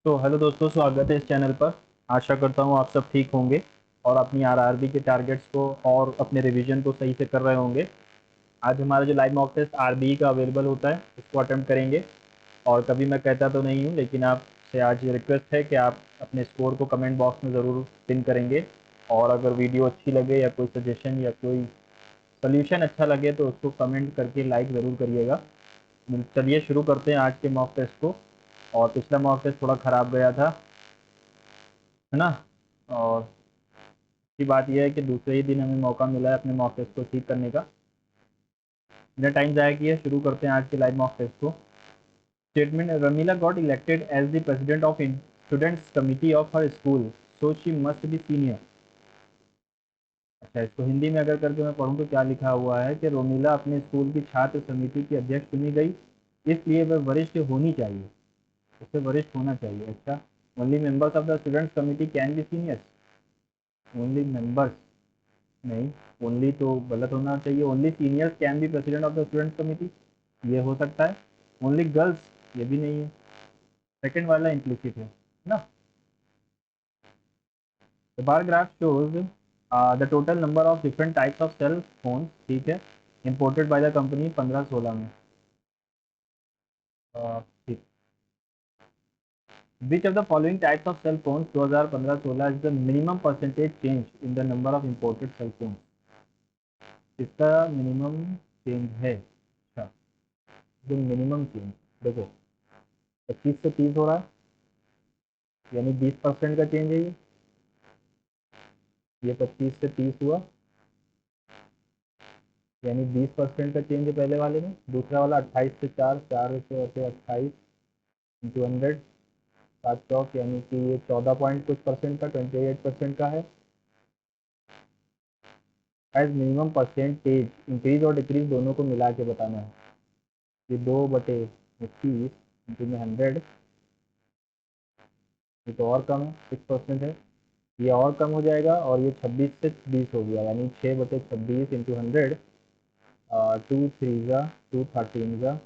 तो हेलो दोस्तों, स्वागत है इस चैनल पर। आशा करता हूँ आप सब ठीक होंगे और अपनी आरआरबी के टारगेट्स को और अपने रिवीजन को सही से कर रहे होंगे। आज हमारा जो लाइव मॉक टेस्ट आरबीई का अवेलेबल होता है उसको अटेम्प्ट करेंगे। और कभी मैं कहता तो नहीं हूँ, लेकिन आपसे आज रिक्वेस्ट है कि आप अपने स्कोर को कमेंट बॉक्स में ज़रूर पिन करेंगे। और अगर वीडियो अच्छी लगे या कोई सजेशन या कोई सोल्यूशन अच्छा लगे तो उसको कमेंट करके लाइक ज़रूर करिएगा। चलिए शुरू करते हैं आज के मॉक टेस्ट को। और पिछला मॉक टेस्ट थोड़ा ख़राब गया था, है ना। और की बात यह है कि दूसरे ही दिन हमें मौका मिला है अपने मॉक टेस्ट को ठीक करने का। बिना टाइम ज़ाया किए शुरू करते हैं आज के लाइव मॉक टेस्ट को। Statement: Ramila got elected as the president of students committee of her school, so she must be senior. अच्छा, इसको हिंदी में अगर करके मैं पढ़ूँ तो क्या लिखा हुआ है कि रोमिला अपने स्कूल की छात्र समिति की अध्यक्ष चुनी गई, इसलिए वह वरिष्ठ होनी चाहिए, उससे वरिष्ठ होना चाहिए। अच्छा, only members of the students committee can be seniors. Only members नहीं, ओनली तो गलत होना चाहिए। Only seniors can be president of the students committee, ये हो सकता है। ओनली गर्ल्स, ये भी नहीं है। सेकंड वाला इम्प्लिसिट है ना। The bar graph shows the total number of different types of cell phone, ठीक है, इंपोर्टेड बाय द कंपनी 15-16 में। ठीक। Which of the following types of cell phone 2015-16 is the minimum percentage change in the number of imported cell phone. इसका minimum change है। अच्छा, जो minimum change देखो, 25 से 30 हो रहा है, यानी 20% का चेंज है ये 25 से 30 हुआ, यानी 20% का चेंज है पहले वाले में। दूसरा वाला 28 से 4, 4 से 28 इंटू 100, 7 चौक, यानी कि ये 14 पॉइंट कुछ परसेंट का, 28% का है। एज मिनिमम परसेंटेज इंक्रीज और डिक्रीज दोनों को मिला के बताना है। ये 2/30 इंटू में 100, ये तो और कम है, 6% है। ये और कम हो जाएगा और ये 26 से 20 हो गया, यानी 6/26 इंटू 100, 2 3 2 13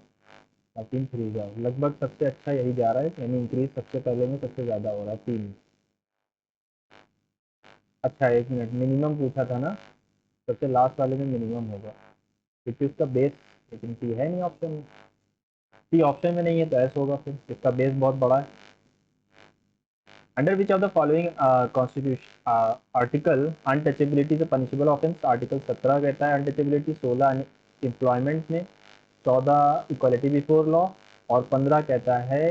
13 3 लगभग सबसे अच्छा यही जा रहा है, यानी इंक्रीज सबसे पहले में सबसे ज़्यादा हो रहा है 3। अच्छा, 1 मिनट, मिनिमम पूछा था ना, सबसे लास्ट वाले में मिनिमम होगा क्योंकि उसका बेस, लेकिन सी है नहीं ऑप्शन में। सी ऑप्शन में नहीं है तो ऐसा होगा, फिर इसका बेस बहुत बड़ा है। Under which of the following constitution article untouchability is punishable offence. Article 17 कहता है अनटचेबिलिटी, 16 एम्प्लॉयमेंट में, 14 इक्वालिटी बिफोर लॉ और 15 कहता है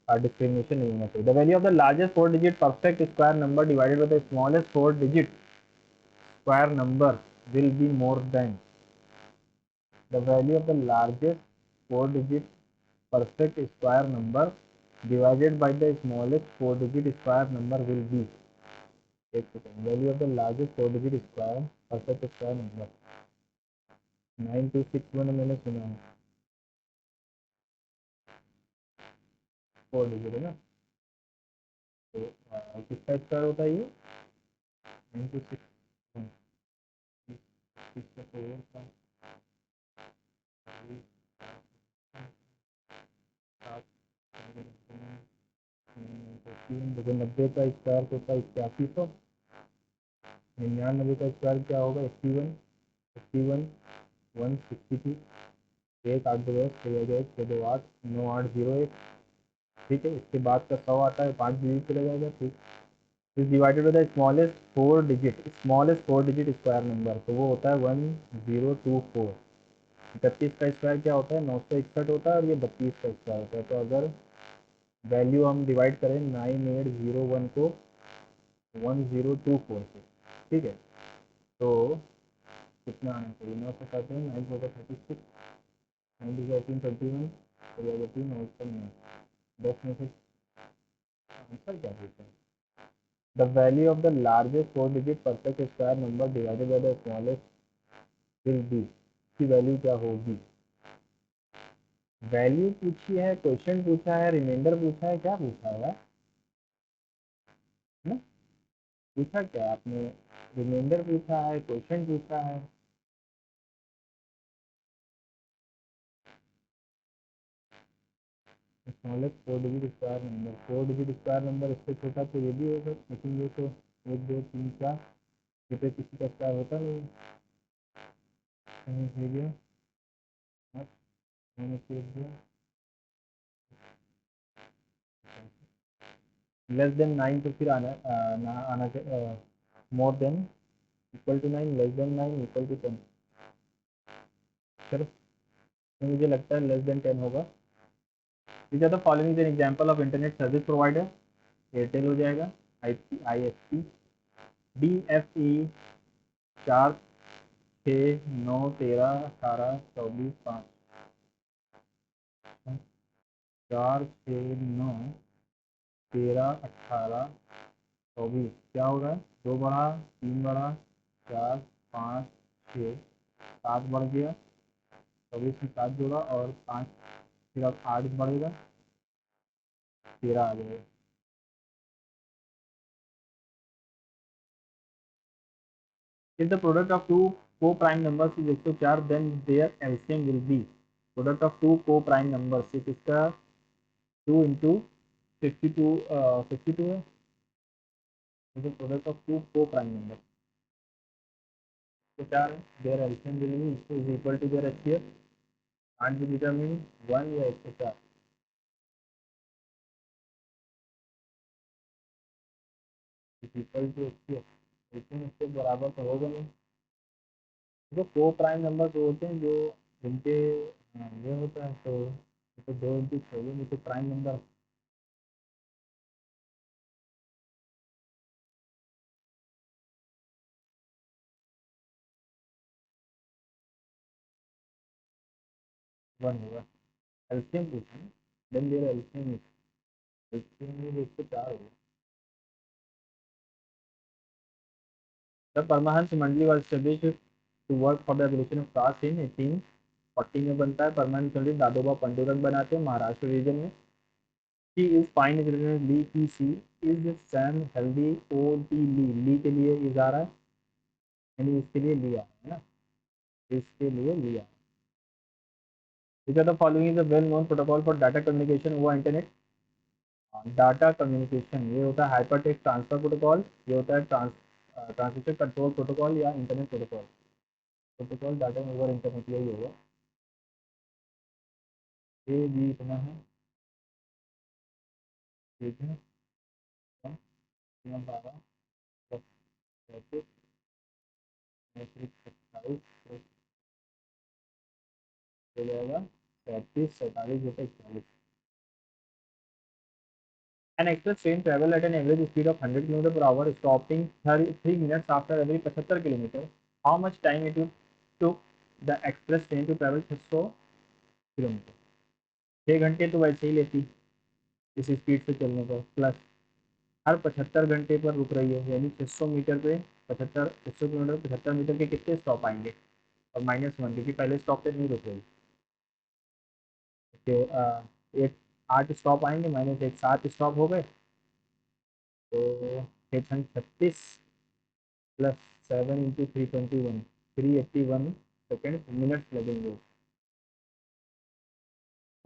डिस्क्रिमिनेशन नहीं होना चाहिए। The value of the largest 4 digit perfect square number divided by the smallest 4 digit square number will be more than. The value of the largest 4 digit perfect square number divided by the smallest 4 digit square number will be, एक second, value of the largest 4 digit square perfect square number 9261 मैंने सुना है, 4 digit है ना। तो किसका square होता है ये 9261, देखो 90 का स्क्वायर होता है 8100, 99 का स्क्वायर क्या होगा 81, 51 162, 1 8 2 6 6 2 8 9 8 0 1, ठीक है। इसके बाद का 100 आता है, 5 डिजिट चला जाएगा, ठीक। Is divided by the smallest 4 digit square number, तो वो होता है 1024। 31 का स्क्वायर क्या होता है 961 होता है, और ये 32 का स्क्वायर होता है। तो अगर वैल्यू हम डिवाइड करें 9801 को 1024 से, ठीक है, तो कितना आना चाहिए, 9 से करते हैं 9 होगा 36, 18 21 18 और 10 में से आंसर क्या देते हैं। The value of the largest 4 digit perfect square number divided by the smallest will be, की वैल्यू क्या होगी। वैल्यू पूछी है, क्वेश्चन पूछा है, रिमाइंडर पूछा है, क्या पूछा है ना, पूछा क्या आपने, रिमाइंडर पूछा है, क्वेश्चन पूछा है। Smallest 4 digit square number, 4 digit square number इससे छोटा तो ये भी होगा, लेकिन ये तो 1 2 3 4 ये पे किसी का स्क्वायर होता नहीं है। हो गया, मैंने देख दिया। लेस देन 9 तो फिर आना more than equal to 9, less than 9 equal to 10। Sir मुझे लगता है लेस देन 10 होगा। These are the following is an example of internet service provider। Airtel हो जाएगा, ISP, DFE 4 6 9 13 18 24 5, 4 6 9 13 18 24 क्या होगा, 2 बढ़ा 3 बढ़ा 4 5 6 7 बढ़ गया, 24 में 7 जोड़ा और 5, फिर अब 8 बढ़ेगा, 13 आ जाएगा। If the product of two co-prime numbers is 104, then their LCM will be product of two co-prime numbers। if इसका 2 into 52 52 है, तो product of two co-prime numbers 104 है, their LCM will be is equal to their HCF। can't be determined 1 या 104 is equal to HCF, लेकिन इसके बराबर तो होगा नहीं। जो को प्राइम नंबर जो होते हैं, जो जिनके ये होता है, तो 2 इंटू 6 तो प्राइम नंबर। वन होगा, एलसीएम पूछा ना, देन देयर एलसीएम में 104 होगा। जब Paramahansa Mandali was established to work for the evolution of caste in 1840 में बनता है। परमानेंट मंडली दादोबा पंडुरंग बनाते हैं महाराष्ट्र रीजन में। सी इज फाइन इज ली की सी इज सैम हेल्दी ओ टी ली के लिए इज आ रहा है, यानी इसके लिए लिया है ना, इसके लिए लिया। Which of the following is a well-known protocol for data communication over internet? Data communication ये होता है हाइपर टेक्स्ट ट्रांसफर प्रोटोकॉल, ये होता है ट्रांसमिशन कंट्रोल प्रोटोकॉल या internet protocol. Protocol data over internet यही होगा। ये भी इतना है, ठीक है, 12 प्लस 35 27 हो जाएगा 37 47 बटे 41। An express train travel at an average speed of 100 km per hour, stopping 3 minutes after every 75 km. How much time it took the express train to travel 600 kilometre? 6 घंटे तो वैसे ही लेती इस स्पीड से चलने पर, प्लस हर 75 घंटे पर रुक रही है, यानी 600 मीटर पे 75 600 किलोमीटर 75 मीटर के कितने स्टॉप आएंगे, और -1 क्योंकि पहले स्टॉप पे नहीं रुक रही। तो एक 8 स्टॉप आएंगे, -1 7 स्टॉप हो गए, तो 636 प्लस 7 इंटू 321 381 सेकेंड मिनट्स लगेंगे।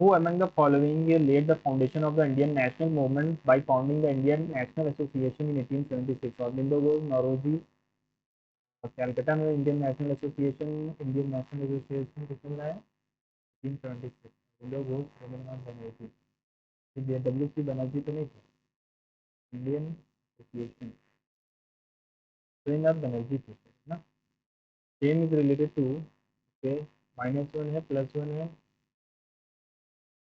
Who among the following laid the foundation of the Indian national movement by founding the Indian National Association in 1876? Aurobindo Ghosh, Nauroji, Calcutta में इंडियन नेशनल एसोसिएशन किसने बनाया? 1876, Aurobindo Ghosh, Rabindranath Banerjee. JWC Banerjee तो नहीं था, इंडियन एसोसिएशन रविन्द्रनाथ बनर्जी थे ना। Same is related to -1 है +1 है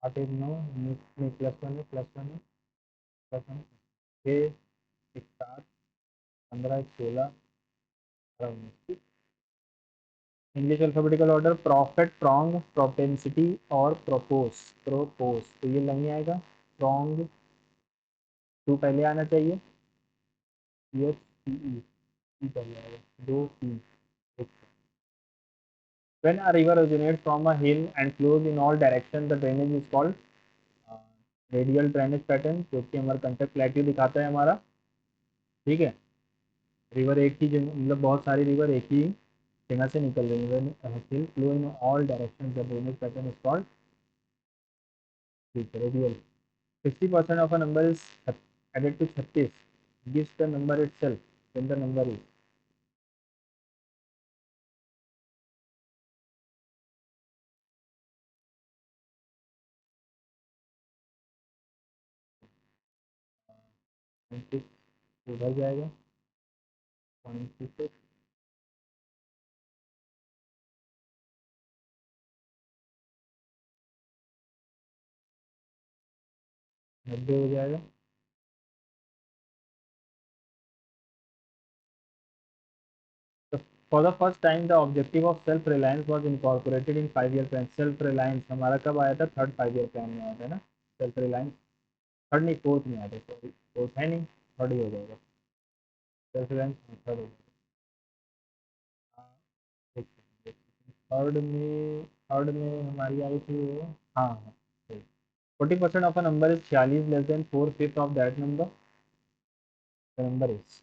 8 1 9 में +1 है +1 है +1 6 1 7 15 1 16 English alphabetical order profit prong propensity और प्रोपोज तो ये नहीं आएगा। प्रॉन्ग 2 पहले आना चाहिए, पहले आएगा 2 3 1। When a river originates from a hill and flows in all direction, the drainage is called radial drainage pattern, जो कि हमारा कंटेक्ट प्लेट्यू दिखाता है हमारा, ठीक है। रिवर एक ही जगह, मतलब बहुत सारी रिवर एक ही जगह से निकल रही है, flow in all direction, the drainage pattern is called radial. 50% of a number is added to 36 gives the number itself, then the number is 26 उधर जाएगा 26 90 हो जाएगा। For the first time the objective of self reliance was incorporated in 5 year plan। Self reliance हमारा कब आया था? Third 5 year plan में आया था ना सेल्फ रिलायंस। थर्ड नहीं, फोर्थ में आया था, सॉरी फोर्थ है नहीं, थर्ड ही हो जाएगा। सेल्फ रिलायंस थर्ड हो जाएगा। थर्ड में हमारी आई थी वो, हाँ हाँ। 40% of a number is 46 less than 4/5 of that number, the number is.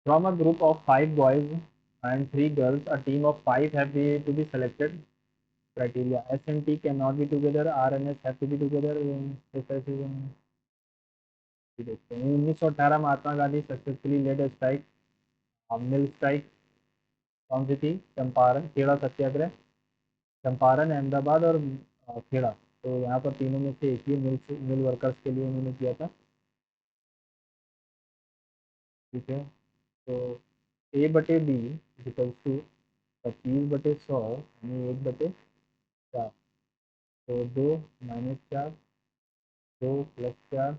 From a group of 5 boys and 3 girls, a team of 5 have to be selected. Criteria: S and T cannot be together, R and S have to be together। देखते हैं 1918 Mahatma Gandhi successfully led a strike, mill strike. कौन सी थी? चंपारण, खेड़ा सत्याग्रह। चंपारण, अहमदाबाद और खेड़ा। तो यहाँ पर तीनों में से एक ही मिल वर्कर्स के लिए उन्होंने किया था। ठीक है, तो A/B इक्वल्स टू 25/100 यानी 1/4। तो 2 - 4, 2 + 4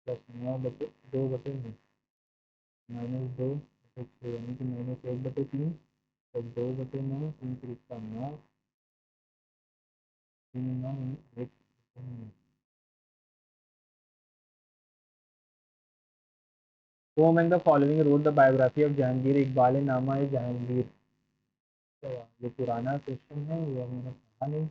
+ 9/2/9, -2/6 यानी कि -1/3। तो 2/9, 3 × 9, 3 9 1। Who among the following wrote the biography of Jahangir? Iqbal नामा है जहांगीर। तो ये पुराना क्वेश्चन है, ये मैंने पढ़ा नहीं।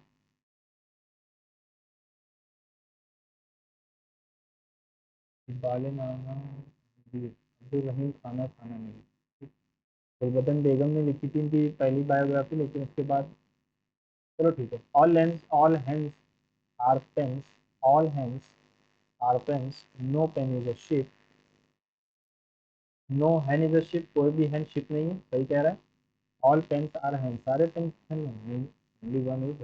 इकबाल नामा जहांगीर, अब्दुल रहीम खाना खाना नहीं। गुलबदन बेगम ने लिखी थी इनकी पहली बायोग्राफी, लेकिन उसके बाद चलो ठीक है। All hands are pens, all hands are pens, no pen is a ship. No hen is a ship, कोई भी हैन शिप नहीं है, सही कह रहा है। ऑल पेन्स आर हैंड, सारे पेन्स हैंड नहीं, only one is.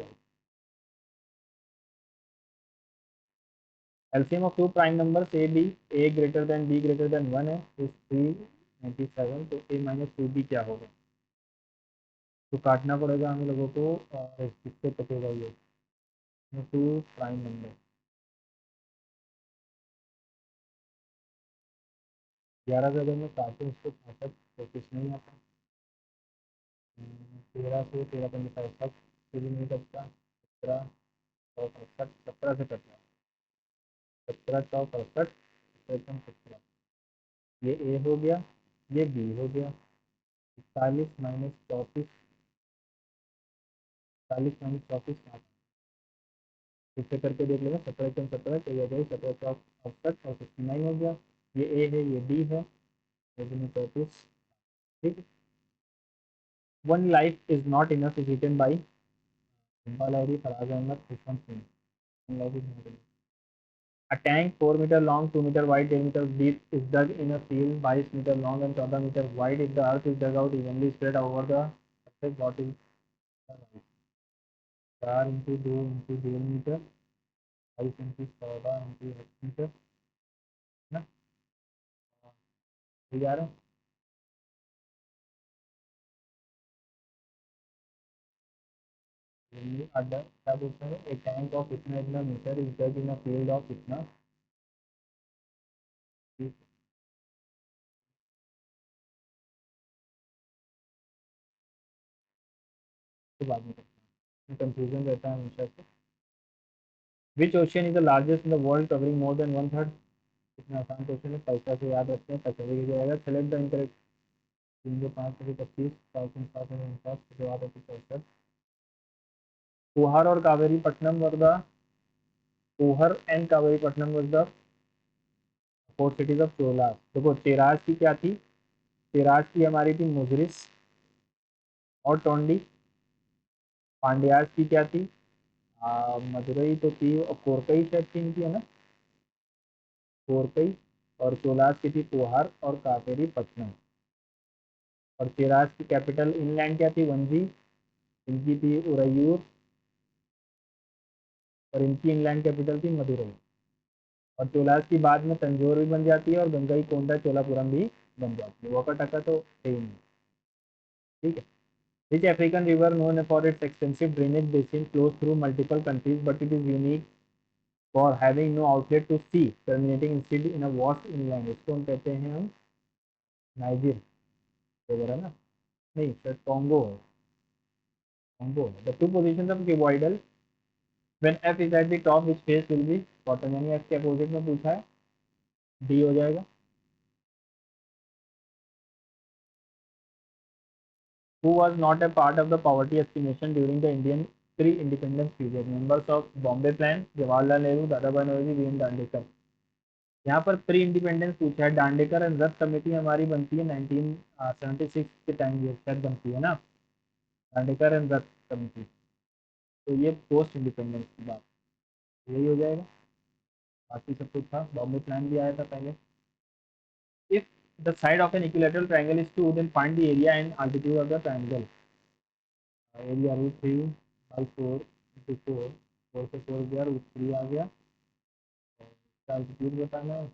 LCM of two prime numbers A B, A greater than B greater than 1 है, इज 397। तो a - 2b क्या होगा? तो काटना पड़ेगा हम लोगों को, और किससे कटेगा ये? टू प्राइम नंबर 11 से अगर मैं काटूँ इसको 65, तो कुछ नहीं आता। 13 से 13×5 से भी नहीं कटता। 17 17 से कट रहा है। 17 एकदम 17। ये ए हो गया, ये बी हो गया। 41 - 34, 41 - 34 फिर से करके देख लेना। 17 × 17 तो ये 17 68 और 69 हो गया। ये ए है, ये बी है, 34। ठीक है। One life is not enough is written by Iqbal Lahiri, Faraz Ahmed, Khushwant Singh. One life is not enough. A tank 4 meter long, 2 meter wide, 10 meter deep is dug in a field 22 meter long and 14 meter wide. If the earth is dug out evenly spread over the surface, what is the height? 4 × 2 × 2 metre, 22 × 14 × 8 metre ना। ठीक आ रहा है। क्या बोलते हैं? ए tank of इतना इतना metre is dug in a field of इतना। तो बाद में कंफ्यूजन रहता है हमेशा से। Which ocean is the largest in the world covering more than one third? इतना आसान क्वेश्चन है, पैसा से याद रखते हैं, पैसा भी जाएगा। Select the incorrect. 3 5 25 5 5 जवाब है 65। कुहार और Kaveri Pattanam were the Kuhar and Kaveri Pattanam were the four cities of Cholas. देखो चेराज की क्या थी, चेराज की हमारी थी मुजरिस और टोंडी। पांड्यास की क्या थी, मदुरई तो थी, और कोरकई शायद थी इनकी, है ना, कोरकई। और चोलास की थी कुहार और कावेरी पट्टनम। और चेराज की कैपिटल इनलैंड क्या थी, वंजी। इनकी थी उरयूर, और इनकी इनलैंड कैपिटल थी मदुरई। और चोलास की बाद में तंजौर भी बन जाती है और गंगई कोंडा चोलापुरम भी बन जाती है। वॉकर टक्का तो सेम है, ठीक है। Which African river known for its extensive drainage basin flows through multiple countries but it is unique for having no outlet to sea, terminating instead in a vast inland? इसको हम कहते हैं हम niger वगैरह ना, नहीं शायद कॉन्गो है, कॉन्गो है। The two positions of cuboidal when F is at the top which face will be bottom, यानी F के अपोजिट में पूछा है, D हो जाएगा। Who was not a part of the poverty estimation during the Indian pre-independence period? Members of Bombay Plan, Jawaharlal Nehru, Dadabhai Naoroji, V N Dandekar. यहाँ पर pre independence पूछा है। दांडेकर एंड रथ कमेटी हमारी बनती है 1976 के टाइम, ये शायद बनती है ना, दांडेकर एंड रथ कमेटी। तो ये पोस्ट इंडिपेंडेंस की बात, यही हो जाएगा। बाकी सब कुछ था, बॉम्बे प्लान भी आया था पहले। If the side of an equilateral triangle is two, then find the area and altitude of the triangle. Area √3/4 × 4, 4 से 4 गया, √3 आ गया। अल्टीट्यूड बताना है,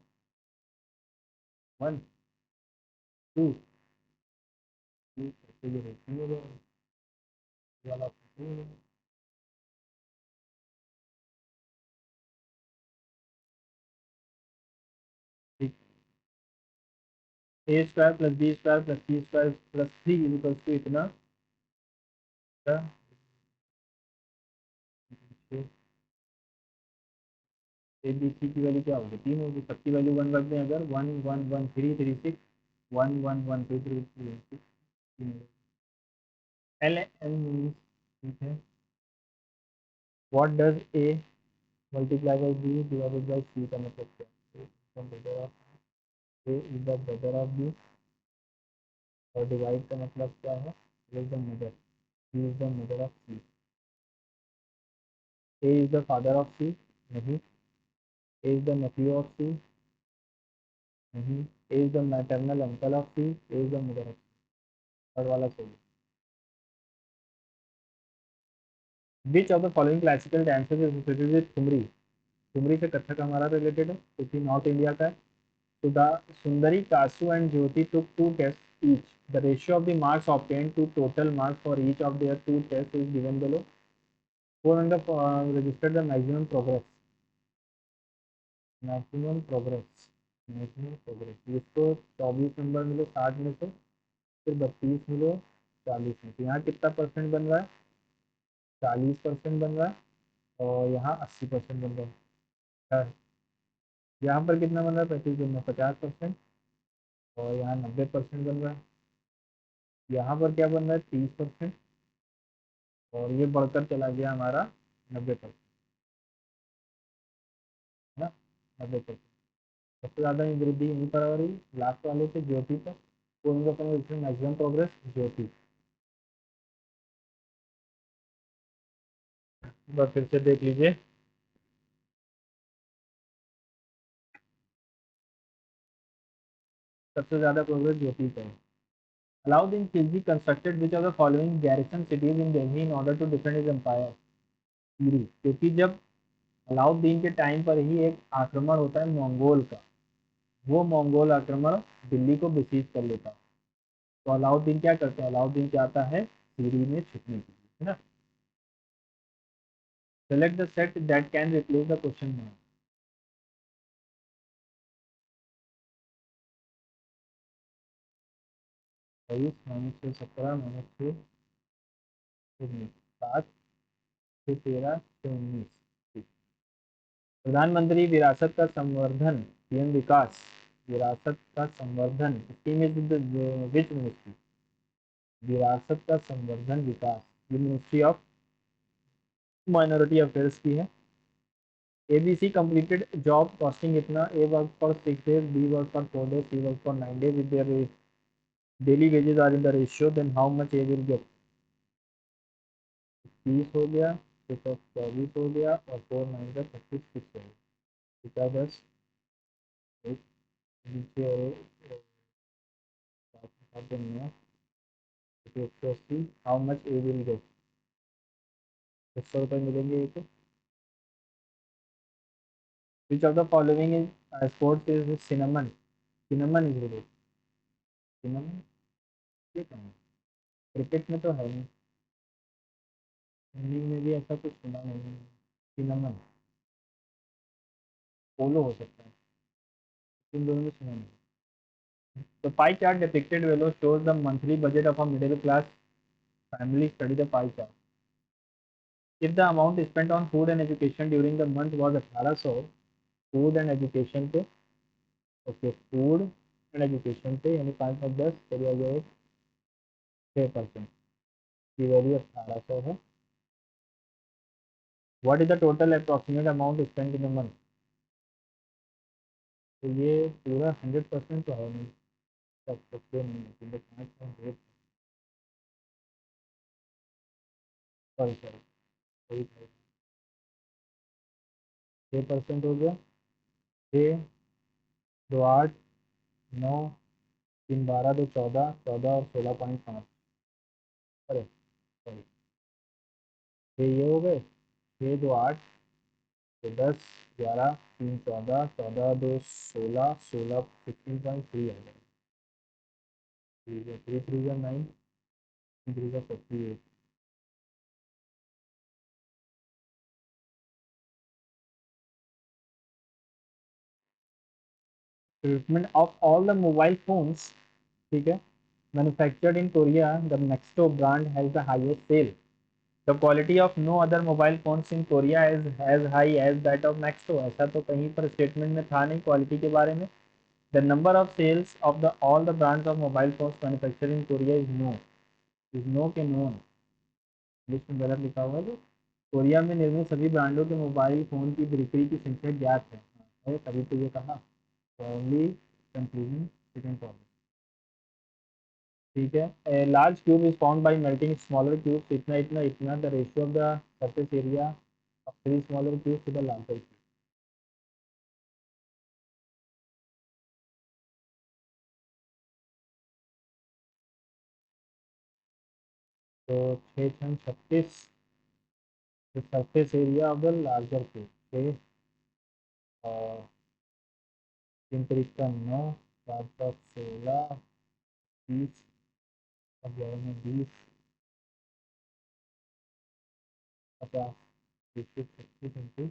1 2 3, ये √3 हो गया वाला। ठीक, a² + b² + c² + 3 equals to इतना। ए बी सी की वैल्यू क्या होगी, 3 होगी। सबकी वैल्यू 1 रख दें अगर, 1 1 1 3 3 6, 1 1 1 2 3 3 6। एल एन मीन्स, ठीक है। What does a multiply by b divided by c का मतलब क्या है? Brother of a is the brother of b, और डिवाइड का मतलब क्या है, is the mother, c is the mother of c. A is the father of c, नहीं। A is the nephew of c, नहीं। A is the maternal uncle of c, a is the mother of c. Third वाला सही। Which of the following classical dances is associated with thumri? Thumri से कथक हमारा related है, क्योंकि north India का है। सुधा सुंदरी, कासु and Jyoti took 2 tests each. The ratio of the marks obtained to total marks for each of their 2 tests is given below. Who among the registered the maximum progress? Maximum progress, maximum progress, जिसको 24 number मिले 60 में से, फिर 32 मिले 40 में, तो यहाँ कितना परसेंट बन रहा है, 40% बन रहा है, और यहाँ 80% बन रहा है। यहाँ पर कितना बन रहा है, 35 बन रहा है, 50%। और यहाँ 90% बन रहा है। यहाँ पर क्या बन रहा है, 30%। और ये बढ़कर चला गया हमारा 90%, है ना, 90%। सबसे ज़्यादा वृद्धि यहीं पर हो रही, लास्ट वाले से ज्योति पर। तो मैक्सिमम प्रोग्रेस ज्योति। एक बार फिर से देख लीजिए। सबसे ज़्यादा प्रोग्रेस ज्योति पर है। Alauddin Khilji constructed which of the following garrison cities in Delhi in order to defend his empire? Siri, क्योंकि जब अलाउद्दीन के टाइम पर ही एक आक्रमण होता है मंगोल का, वो मंगोल आक्रमण दिल्ली को बेसीज कर लेता है। तो अलाउद्दीन क्या करते हैं, अलाउद्दीन चाहता है सीरी में छुपने के लिए, है ना। Select the set that can replace the question mark. 23 -6 17 -6 7 फिर 13 से 19। प्रधानमंत्री विरासत का संवर्धन, पीएम विकास विरासत का संवर्धन स्कीम इज विच मिनिस्ट्री? विरासत का संवर्धन विकास, ये मिनिस्ट्री ऑफ माइनॉरिटी अफेयर्स की है। एबीसी कंप्लीटेड जॉब कॉस्टिंग इतना, a work for 6 days, b work for 4 days, c work for 9 days, if their daily wages are in the ratio, then how much a will get? 30 हो गया, 24 हो गया, और 4 9 का 36 हो गया। 10 एक नीचे और 180, how much a will gate? 100 रुपये मिलेंगे ये। विच of the following is sports is cinnamon? Cinnamon is related, cinnamon ये क्या है? क्रिकेट में तो है नहीं, हिंदी में भी ऐसा कुछ सुना नहीं। सिनेमन, पोलो हो सकता है, इन दोनों में सुना नहीं। The pie chart depicted below shows the monthly budget of a middle class family. Study the pie chart. If the amount spent on food and education during the month was 1800, food and education पे, okay, food and education पे यानी 5 और 10 चलिए आ जाए 6%, की value 1800 है। What is the total approximate amount spend in month? तो ये पूरा 100% तो है नहीं, सब सकते नहीं है, क्योंकि 5.8, सॉरी सॉरी, वही 6% हो गया। 6, 2 8, 9, 3 12, 2 14, 14 और 16.5, अरे सॉरी, 6 ये हो गए, 6 2 8, तो 10 11 3 14, 14 2 16, 16 15.3 आ गया। ठीक है, 3 3 का 9, 3 का 48। Treatment of all the mobile phones, ठीक है, manufactured in Korea, the Nexto brand has the highest sale. The quality of no other mobile phones in Korea is as high as that of Nexto. ऐसा तो कहीं पर statement में था नहीं quality के बारे में। The number of sales of the all the brands of mobile phones manufactured in Korea is no, is no के नो, इंग्लिश में गलत लिखा हुआ है। तो कोरिया में निर्मित सभी ब्रांडों के मोबाइल फोन की बिक्री की संख्या ज्ञात है, तभी तो ये कहा। ओनली कंक्लूजन सेकंड प्रॉब्लम, ठीक है। Large cube is found by melting smaller cubes, इतना इतना इतना, the ratio of the surface area of 3 smaller cubes to the larger cube. तो 6 6 36, the surface area of the larger cube, 6 और 3 3 का 9, 4 4 16, 30, अब 11 में 20, 50, 36 36 इंटू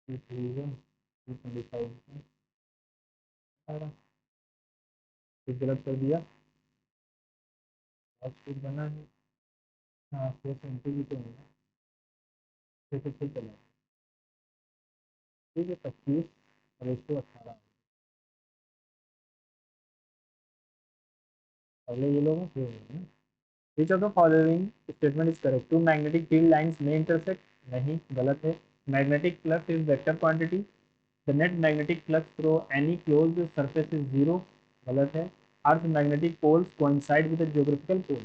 225, कुछ गलत कर दिया, आज कुछ बना है। हाँ, 6 भी तो है, 6 चला, ठीक है, 25 और 118, पहले ये लोग हैं फिर ये हैं। Which of the following statement is correct? Two magnetic field lines may intersect, नहीं, गलत है। Magnetic flux is vector quantity, the net magnetic flux through any closed surface is zero, गलत है। Earth magnetic poles coincide with the geographical pole,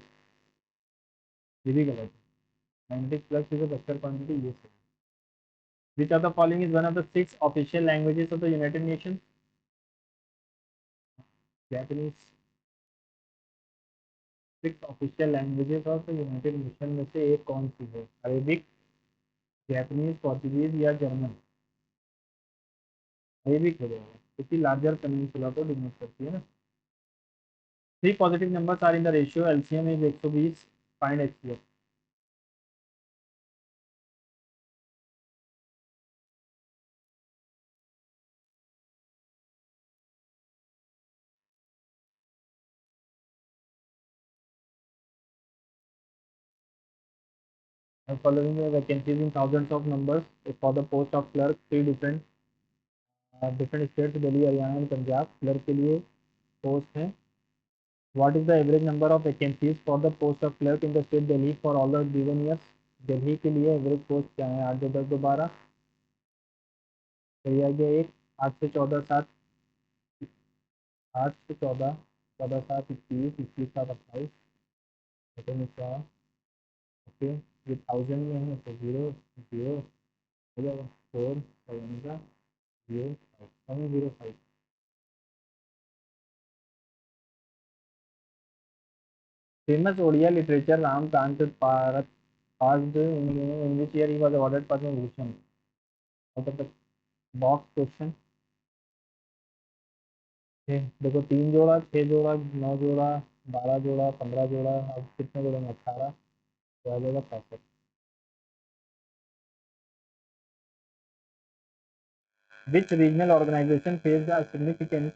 ये भी गलत है। Magnetic flux is a vector quantity, ये सही। Which of the following is one of the 6 official languages of the United nation? Japanese, 6 official languages of the United nation में से एक कौन सी है? अरेबिक, जैपनीज, पोर्चुगीज या जर्मन? अरेबिक हो जाएगा, क्योंकि लार्जर पेनिनसुला को डिनोट करती है ना। 3 positive numbers are in the ratio, LCM is 120, find HCF. Following vacancies in thousands of numbers for the post of clerk, 3 different states, Delhi, Haryana and Punjab. Clerk के लिए पोस्ट है। What is the average number of vacancies for the post of clerk in the state Delhi for all the given years? Delhi के लिए average post क्या है? 8 2 10 2 12। सही आ गया एक। 8 से 14 7, 8 से 14, 14 7 21, 21 7 28, सेकंड क्या? ओके, ये थाउजेंड में है तो जीरो जीरो हो जाएगा। 4 7 का 0 5 705। फेमस ओडिया लिटरेचर रामकांत पारत passed in which year he was awarded Padma Bhushan? Out of the box question। देखो 3 जोड़ा, 6 जोड़ा, 9 जोड़ा, 12 जोड़ा, 15 जोड़ा, अब कितने जोड़े में? 18, तो आ जाएगा 65। Which regional organization faced a significant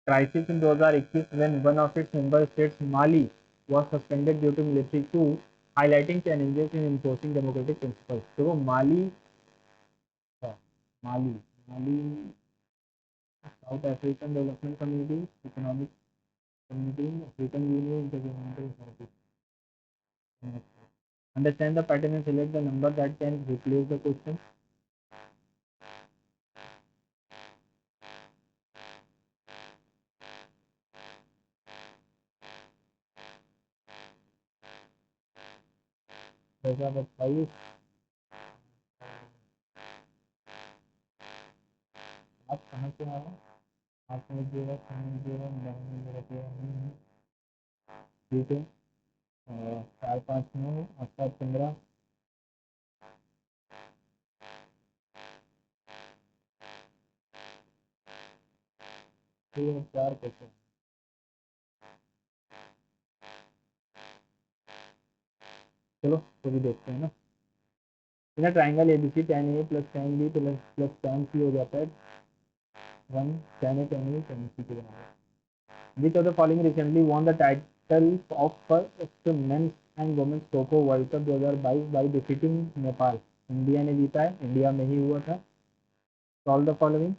crisis in 2021 when one of its member states, Mali, was suspended due to military coup, highlighting challenges in enforcing democratic principles? तो वो माली था। Mali, Mali, South African Development Community, Economic Community, African Union, Intergovernmental Authority. Understand the pattern and select the number that can replace the question. जैसा बताइए। आप कहाँ से आए? आप समझिएगा, समझिएगा, समझिएगा नहीं है। ठीक है। 4 5 9 8 7 15। ठीक है, 4 क्वेश्चन। चलो तो भी देखते हैं ना। बिना triangle ABC tan A plus tan B plus tan C हो जाता है 1 tan A tan B tan C के बराबर। Which of the following recently won the title of first men's and women's kho-kho World Cup 2022 by defeating Nepal? India ने जीता है, India में ही हुआ था। Solve the following।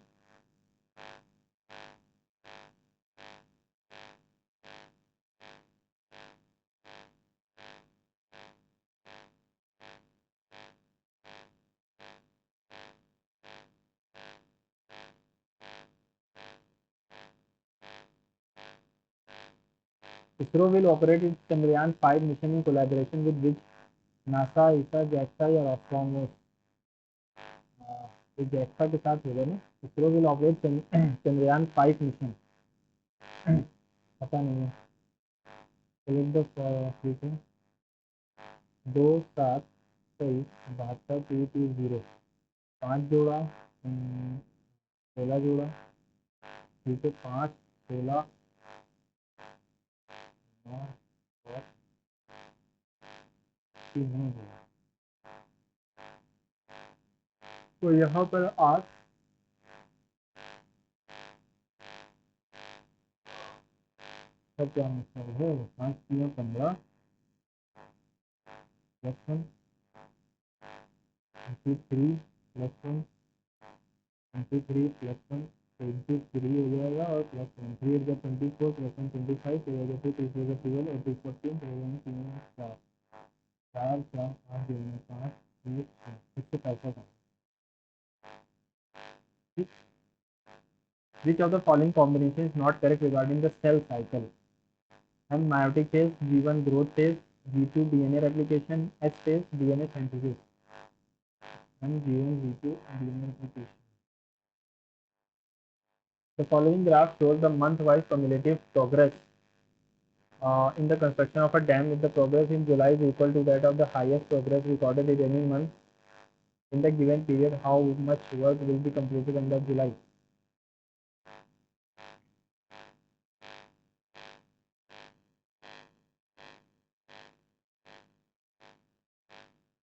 ISRO will operate its Chandrayaan 5 mission in collaboration with which? NASA, ISA, JAXA या Roscosmos? तो JAXA के साथ होगा ना। ISRO will operate Chandrayaan 5 mission। पता नहीं है। Select the frequency 2 7 23 72 220। 5 जोड़ा, 16 जोड़ा। ठीक है, 5 16 9 10 3 जोड़ा। तो यहाँ पर 8 का क्या मतलब है? 5 3 15 प्लस 1 23 प्लस 1 23 प्लस 1 23 हो जाएगा और प्लस 1 3 हो जाएगा 24 प्लस 1 25 तो हो जाएगा 3 हो जाएगा 12 और 2 14 तो हो जाएगा 3 4 4 4 8 2 5 1 165। Which of the following combination is not correct regarding the cell cycle? M meiotic phase, G1 growth phase, G2 DNA replication, S phase DNA synthesis. M G1 G2 DNA replication. The following graph shows the month-wise cumulative progress in the construction of a dam. If the progress in July is equal to that of the highest progress recorded in any month in the given period, how much work will be completed under July?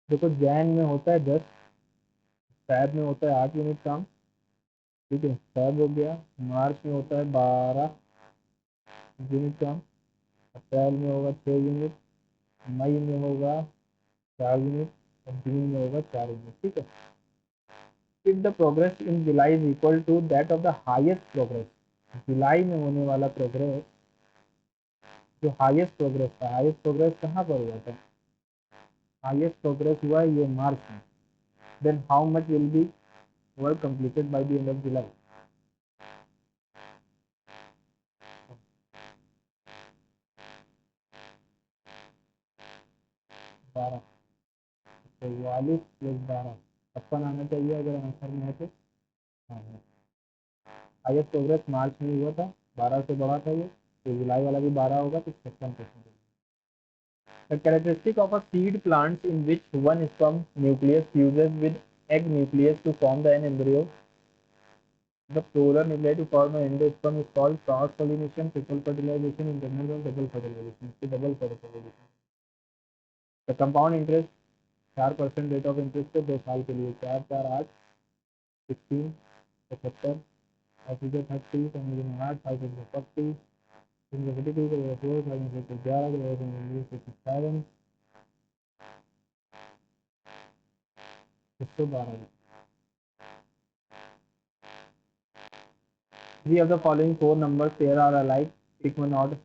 देखो जैन में होता है 10, fab में होता है 8 unit काम। ठीक है, फैब हो गया। मार्च में होता है 12 यूनिट काम। अप्रैल में होगा 6 यूनिट। मई में होगा 4 यूनिट और जून में होगा 4 यूनिट, ठीक है। If the progress in July is equal to that of the highest progress, जुलाई में होने वाला प्रोग्रेस, जो हाईएस्ट प्रोग्रेस था, हाईएस्ट प्रोग्रेस कहाँ पर हुआ था, हाईएस्ट प्रोग्रेस हुआ ये मार्च में, then how much will be work completed by the end of July. बारह, 44 प्लस 12 56 आना चाहिए अगर आंसर में है तो। हाँ, हाईएस्ट प्रोग्रेस मार्च में हुआ था, 12 से बढ़ा था ये, तो जुलाई वाला भी 12 होगा तो 56%। The characteristic of a seed plant in which one sperm nucleus fuses with egg nucleus to form an embryo. The polar nuclei to form an endosperm is called cross-pollination, triple fertilization, internal or double fertilization. Double fertilization. The compound interest 4% rate of interest पे 2 साल के लिए 4 4 8 16 75 oxygen 30 समझ 8 540 इनवर्सिटी को 4 5 11 57 112। Three of the following four numbers pair are alike. Pick one odd.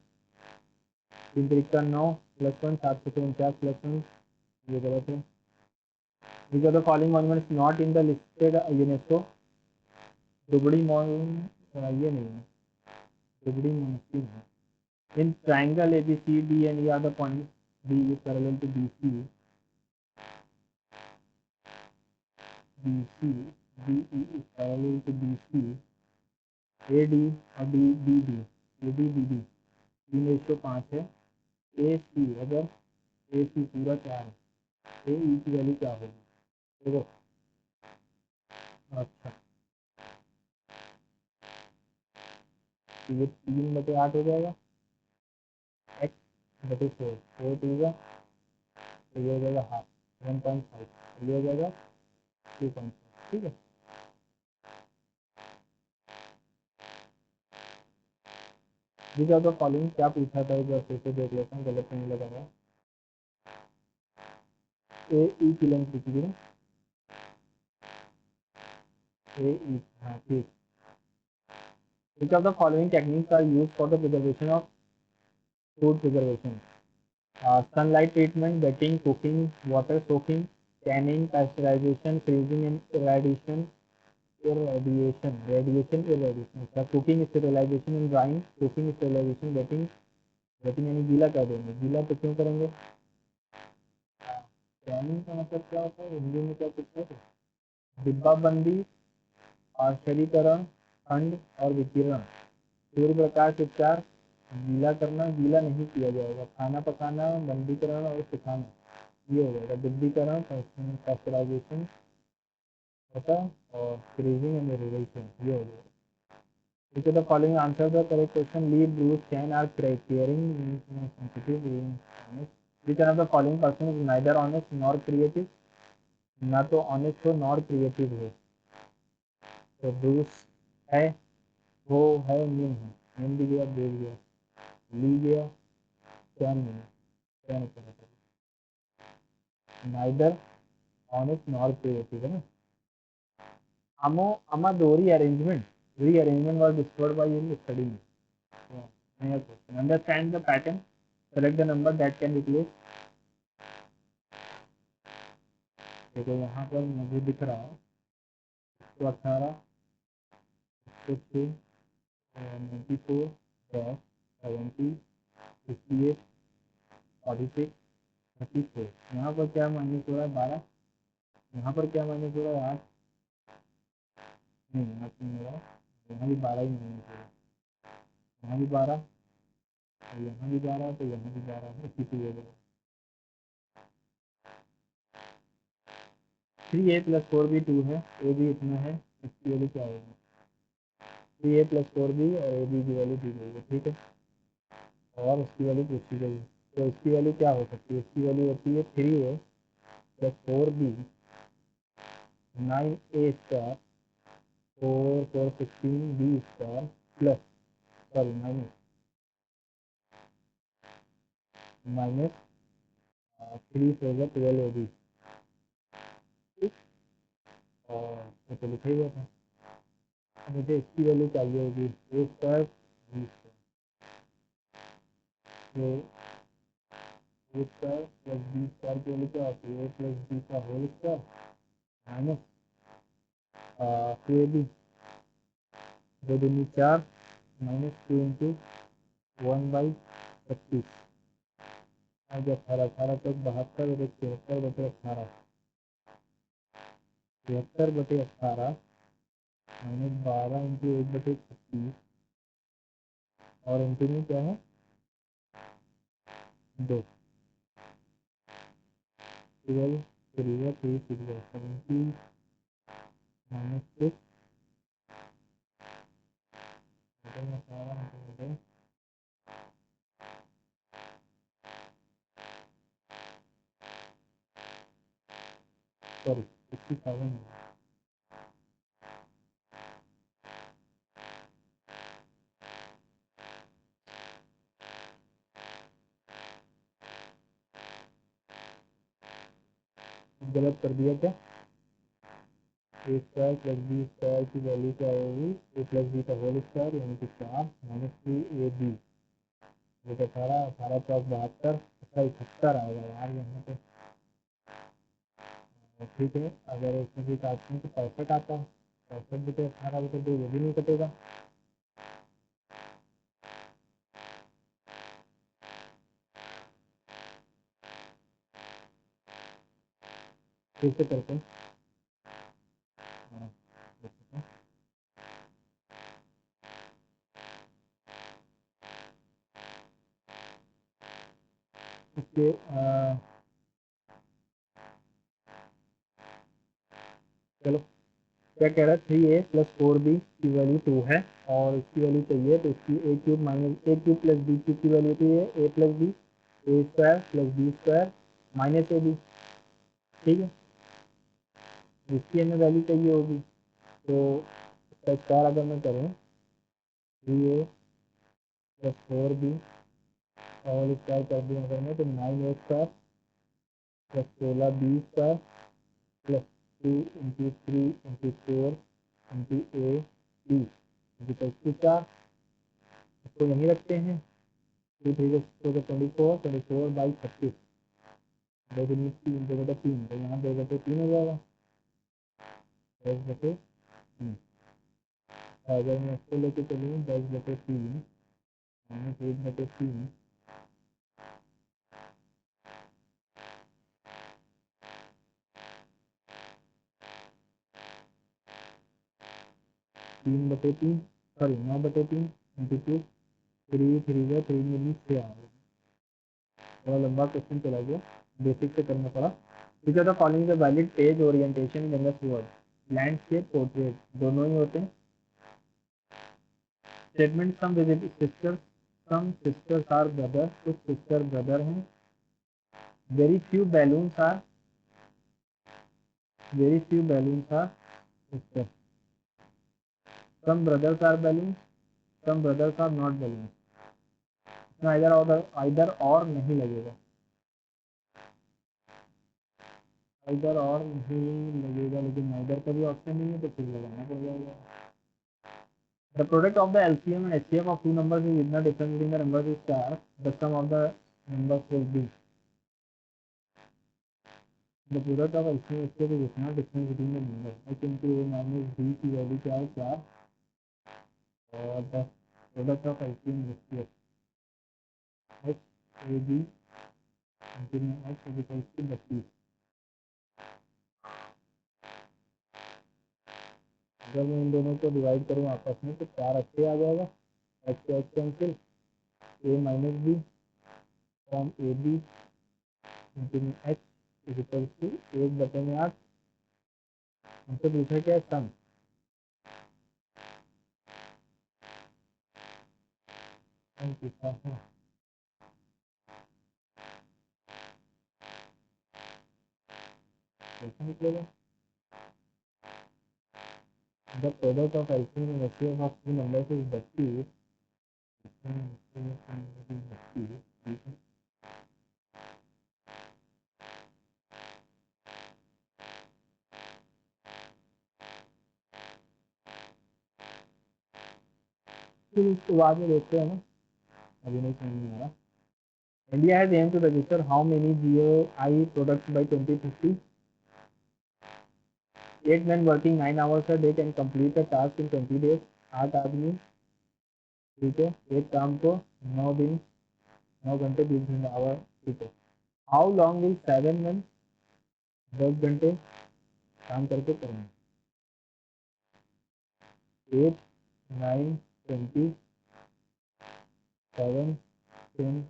तीन तरीका 9 plus 1 749 plus 1, ये गलत है। Which of the following monuments not in the listed UNESCO? Dhubri mall, ये नहीं है, दुबड़ी मोनास्ट्री है। In triangle ABC D and E are the points D is parallel to BC, BC DE is parallel to BC, AD और DBD, ADBD 3:5 है। AC अगर AC पूरा 4 है, AE की वैल्यू क्या होगी देखो। अच्छा, तो ये 3/8 हो जाएगा, x/4 4 2 का, तो ये हो जाएगा हाफ 1.5, ये हो जाएगा 2.5, ठीक है। जी क्या तो फॉलोइंग क्या पूछा था, एक बार फिर से देख लेता हूँ, गलत नहीं लगा है। AE की लेंथ पूछी थी ना, AE, हाँ ठीक। Which of the following techniques are used for the preservation of food preservation? Sunlight treatment, wetting, cooking, water soaking, canning, pasteurization, freezing and irradiation, irradiation. Cooking, sterilization and drying, cooking, sterilization, wetting, wetting यानी गीला कर देंगे, गीला तो क्यों करेंगे? Canning का मतलब क्या होता है हिंदी में, क्या पूछते हैं? डिब्बाबंदी, आश्चर्यकरण, ठंड और विकिरण। सूर्य प्रकाश उपचार, गीला करना, गीला नहीं किया जाएगा, खाना पकाना, बंदीकरण और सुखाना, ये हो जाएगा डिब्बीकरण, पास्चराइजेशन होता, और फ्रीजिंग एंड रेडिएशन, ये हो जाएगा। Which of the following answer the correct question? Lee, Bruce, Ken are caring, sensitive, honest. Which one of the following person is neither honest nor creative? ना तो ऑनेस्ट हो nor creative हो। तो Bruce है, वो है, मीन है, mean भी गया, ब्रूस गया, ली गया, कैन नहीं, can neither honest nor creative है ना। Amo अमादोरी rearrangement was discovered by in studying. Understand the pattern, select the number that can replace। देखो यहाँ पर मुझे दिख रहा है 118, 106, 94, 70, 58, 46, 34। यहाँ पर क्या माइनस हो रहा है 12, यहाँ पर क्या माइनस हो रहा है 8, नहीं 8 नहीं हो रहा, यहाँ भी 12 ही माइनस हो रहा है, यहाँ भी 12, यहाँ भी 12, तो यहाँ भी 12, इसी की वजह। 3a + 4b 2 है, ए भी इतना है, इसकी वैल्यू क्या होगी? 3a + 4b और ए बी की वैल्यू दी गई है, ठीक है, और उसकी वैल्यू पूछी गई है। तो इसकी वैल्यू क्या हो सकती है? इसकी वैल्यू होती है 3a + 4b 9a² 4 4 16b² plus, sorry minus 3 4 12 होगी, ठीक। और ये तो लिखा ही हुआ था। मुझे इसकी वैल्यू चाहिए होगी ए स्क्वायर बी स्क्वायर, तो ए स्क्वायर प्लस बी स्क्वायर की वैल्यू क्या होती है, ए प्लस बी का होल स्क्वायर माइनस 2ab, 2 दूनी 4 माइनस 2 इंटू 1/25, आज 18 18 तक 72 बटे 73 बटे 18, 73 बटे 18 माइनस 12 इंटू 1 बटे 36, और इंटू में क्या है 2, 12 3 3 70 माइनस 6 सॉरी 67 गलत कर दिया क्या, ए स्क्वायर प्लस बी स्क्वायर की वैल्यू क्या होगी, ए प्लस बी का होल स्क्वायर यानी कि 4 माइनस 2ab, ये 18 18 चौक 72, 78 आएगा यार यहाँ पे। ठीक है, अगर इसमें भी काटते हैं तो 65 आता है, 65 बटे 18 बटे 2 ये भी नहीं कटेगा, फिर से करते हैं। इसके चलो क्या कह रहा है, 3a प्लस 4b की वैल्यू 2 है और इसकी वैल्यू चाहिए, तो इसकी a cube minus a cube plus b cube की वैल्यू होती है a plus b, a square plus b square minus a b, ठीक है। इसकी हमें वैल्यू चाहिए होगी, तो इसका स्क्वायर अगर मैं करूँ 3a प्लस 4b और स्क्वायर कर दूँ अगर मैं, तो 9a square plus 16b square plus 2 into 3 into 4 into A B equal to 4, इसको यहीं रखते हैं, 2 3 24 24/36, 2 3 3 2 बटे 3, तो यहाँ 2 बटे 3 हो जाएगा, 10 बटे 3। अगर मैं इसको लेके चलूँ 10 बटे 3 माइनस 1 बटे 3, तीन बटे 3 सॉरी 9 बटे 3 इंटू 2, 3 3 3 मिली 6 आ गया, थोड़ा लंबा क्वेश्चन चला गया, बेसिक से करना पड़ा। Which are the following the valid page orientation in the word, landscape portrait दोनों ही होते हैं। Statement some sisters are brother, कुछ सिस्टर ब्रदर हैं। Very few balloons are sister, some brothers are balloons, some brothers are not balloons, इसमें either और नहीं लगेगा, आइदर और नहीं लगेगा, लेकिन आइदर का भी ऑप्शन नहीं है तो फिर लगाना पड़ जाएगा। The product of the LCM and HCF of two numbers is if the difference between the numbers is star, the sum of the numbers will be. The product of LCM and HCF is not difference between the numbers. H into A minus B की value क्या है 4, और the product of LCM and HCF H A B into H is equals to 32। अगर मैं इन दोनों को divide करूँ आपस में तो 4 अच्छे आ जाएगा, H से H cancel, A minus B from A B into H is equal to 1/8। हमसे पूछा क्या सम, पूछा है कैसे निकलेगा। The product of LCM and HCF of two numbers is 32, फिर उसके बाद में देखते हैं ना, अभी नहीं समझ में आ रहा। India has aim to register how many GI products by 2050। 8 men working 9 hours a day can complete a task in 20 days। 8 आदमी, ठीक है, एक काम को 9 घंटे 20 आवर, ठीक है। हाउ लॉन्ग विल 7 men 10 घंटे काम करके करेंगे। 8 9 20 7 10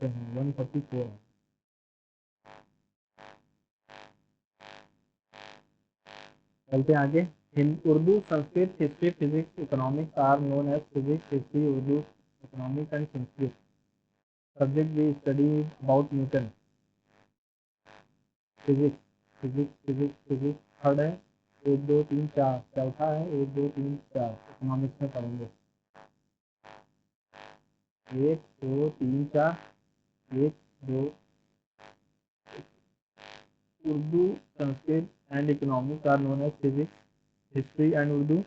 144 है। चलते हैं आगे। Urdu, Sanskrit, history, physics, economics are known as physics, history, Urdu, economics and Sanskrit. Subject we study about Newton. Physics physics physics physics third है। 1 2 3 4 चौथा है। 1 2 3 4 इकोनॉमिक्स में पढ़ेंगे। 1 2 3 4 1 2 Urdu, Sanskrit and economics are known as physics, history and Urdu.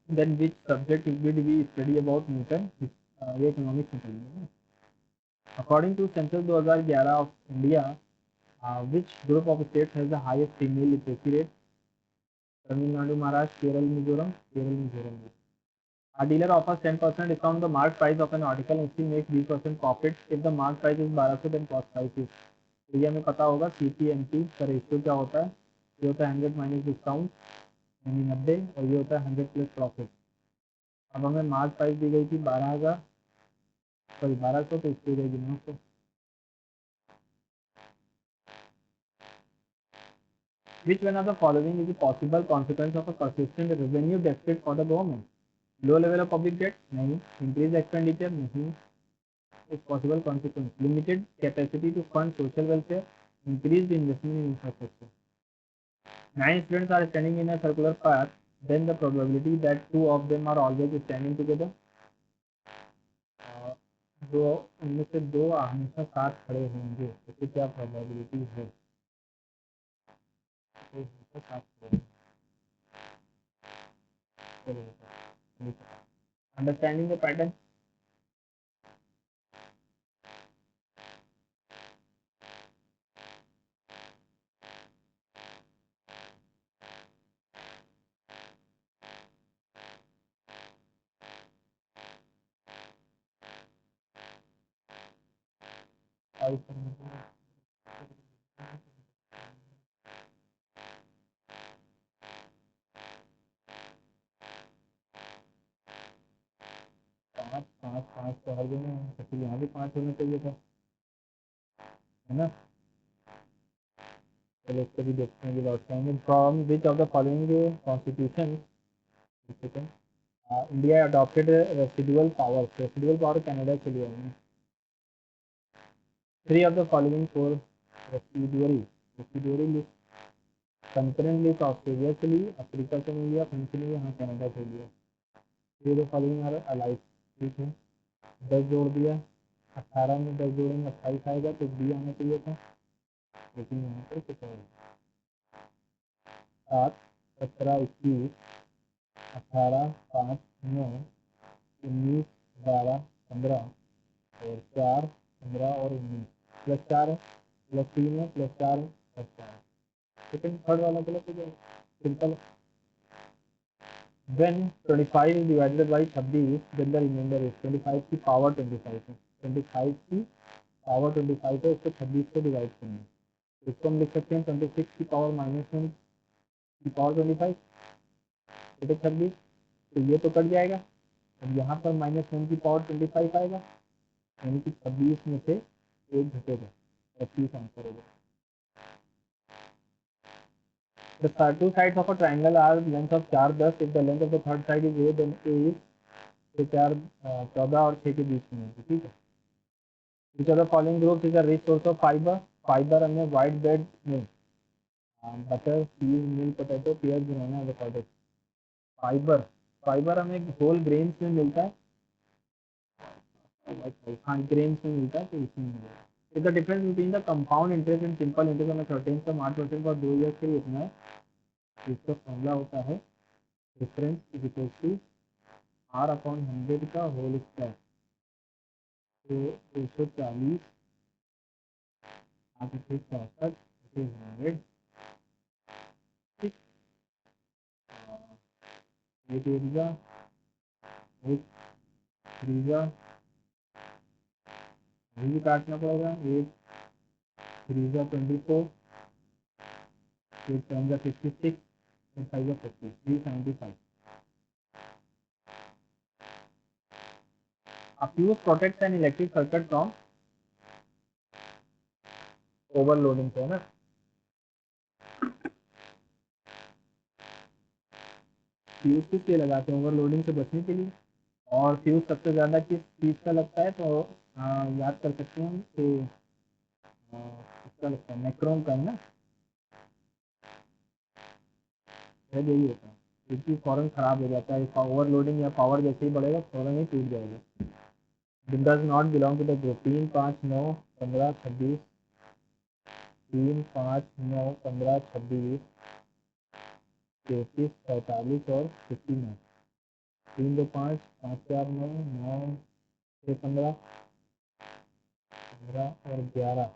Then which subject did we study about Newton? ये economics में पढ़ेंगे। According to census 2011 of India, which group of states has the highest female literacy rate? Tamil Nadu, Maharashtra, Kerala, Mizoram. Kerala, Mizoram. A dealer offers 10% discount on the mark price of an article and still makes 20% profit if the mark price is 1200 then cost price is। तो ये हमें पता होगा CP/NP का ratio क्या होता है। ये होता है 100 माइनस डिस्काउंट यानी 90, और ये होता है 100 प्लस प्रॉफिट। अब हमें मार्क प्राइस दी गई थी 12,000, सॉरी 1200, तो इसकी जाएगी 900। Which one of the following is a possible consequence of a persistent revenue deficit for the government? Low level of public debt? नहीं। Increased expenditure? नहीं। Is possible consequence. Limited capacity to fund social welfare? Increased investment in infrastructure. 9 students are standing in a circular path, then the probability that 2 of them are always standing together? दो उनमें से 2 हमेशा साथ खड़े होंगे, इसकी क्या प्रोबेबिलिटी है? Understanding the pattern. पाँच पाँच पाँच तो हर जगह है, तो फिर यहाँ भी 5 होना चाहिए था, है ना। चलो इसको भी देखते हैं कि लौट आएंगे। From which of the following constitution India adopted residual power. Residual power Canada के लिए है। 3 of the following 4 residuary list. Concurrent list Australia के लिए, अफ्रीका के लिए, फ्रांस के लिए, यहाँ कनाडा के लिए। 3 of the following are alive, ठीक है। 10 जोड़ दिया, 18 में 10 जोड़ेंगे 28 आएगा, तो बी आना चाहिए था, लेकिन यहाँ पर कुछ और। 7 17 21 18 5 9 19 12 15 और 4 15 और 19 प्लस 4 है, प्लस 3 है, प्लस 4 है, प्लस 4 है। सेकंड थर्ड वाला गलत हो जाएगा, simple. When 25 is divided by 26, then the remainder is 25 की पावर 25 है। 25 की पावर 25 है, इसको 26 से डिवाइड करेंगे, इसको हम लिख सकते हैं 26 की पावर -1 की पावर 25, 26, तो ये तो कट जाएगा। अब यहाँ पर -1 की पावर 25 आएगा, यानी कि 26 में से 1 घटेगा, 25 आंसर होगा। The two sides of a triangle are length of 4 10, if the length of the third side is a, then a is 4 14 और 6 के बीच में है, ठीक है। Which of the following groups is a rich source of fiber? Fibre हमें white bread में butter, चीज, milk, potato, piers, बनाना, avocado. Fibre, fibre हमें होल ग्रेन्स में मिलता है। हाँ, ग्रेन्स में मिलता है, तो इसमें मिलेगा। Is the difference between the compound interest and simple interest हमें 13.8% और 2 ईयर के लिए इतना है। इसका फॉर्मूला होता है difference is equal to R upon 100 का होल स्क्वायर। तो 240 आप इसे 64 इसे 100 एक एरिया एक थ्रीजा भी काटना पड़ेगा। एक थ्रीजा 24 एक 10 जा 56 एक 5 जा 50 375। A fuse protects an electric circuit from overloading से, है ना। फ्यूज किस लिए लगाते हैं? ओवरलोडिंग से बचने के लिए। और फ्यूज सबसे ज़्यादा किस चीज़ का लगता है? तो याद कर सकते हैं हम कि इसका लगता है मैक्रोम का, है ना। यही होता है क्योंकि फौरन ख़राब हो जाता है। ओवरलोडिंग या पावर जैसे ही बढ़ेगा फौरन ही टूट जाएगा। Does not belong to the group. 3, 5, 9, 15, 26 3, 5, 9, 15, 26 33, 45 और 59। 3, 2, 5, 5, 4, 9, 9, 6, 15, 15 और 11,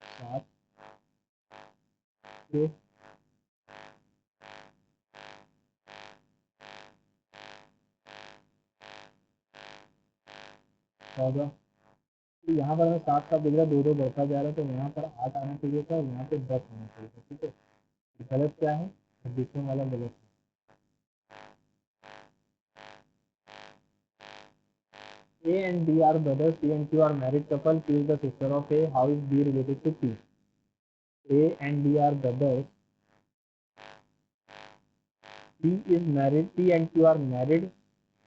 7, 6, 14। तो यहाँ पर हमें 7 दिख रहा है, 2 2 बढ़ता जा रहा है, तो यहाँ पर 8 आना चाहिए था और यहाँ पे 10 आना चाहिए था। ठीक है, गलत क्या है? बीच वाला गलत है। A and B are brothers. P and Q are married couple. Q is the sister of A. How is B related to P? A and B are brothers. P is married. P and Q are married.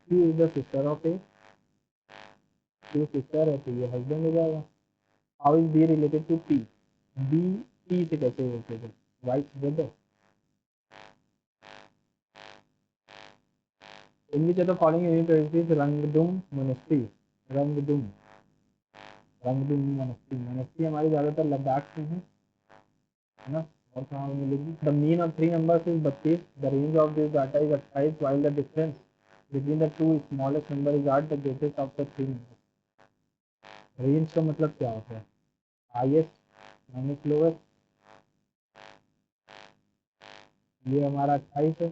Q is the sister of A. Q sister है तो ये husband हो जाएगा। How is B related to P? B P से कैसे related है? Wife brother. In which of the following university is Rangdung Monastery? Rangdung monastery. Monastery हमारी ज़्यादातर लद्दाख में है ना। और कहाँ मिलेगी? The mean of 3 numbers is 32। The range of this data is 28 while the difference between the two smallest number is 8। The greatest of the 3 number. Range का मतलब क्या होता है? Highest minus lowest. ये हमारा 28 है।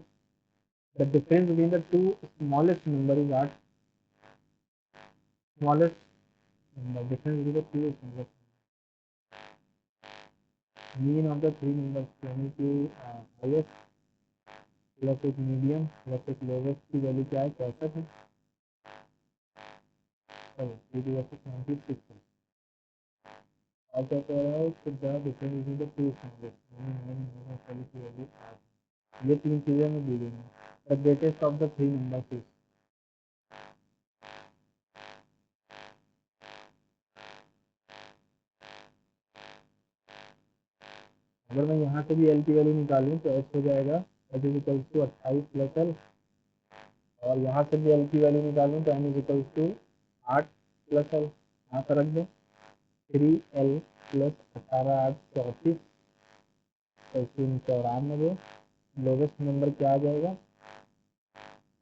The difference between the two smallest number is 8। Smallest number difference between the two smallest. Mean of the 3 numbers यानी कि हाईएस्ट प्लस एक मीडियम प्लस एक लोवेस्ट की वैल्यू क्या है? 65 है। और क्या कह रहा है कि the difference between the two smallest. ये 3 चीज़ें में दी गई हैं। The greatest of the 3 numbers is. अगर मैं यहाँ से भी एल की वैल्यू निकालूँ तो एच हो जाएगा H is equals to 28 plus L. और यहाँ से भी एल की वैल्यू निकालूँ तो N is equals to 8 plus L. यहाँ पर रख दें 3L प्लस 18 8 34 94। लोवेस्ट नंबर क्या आ जाएगा?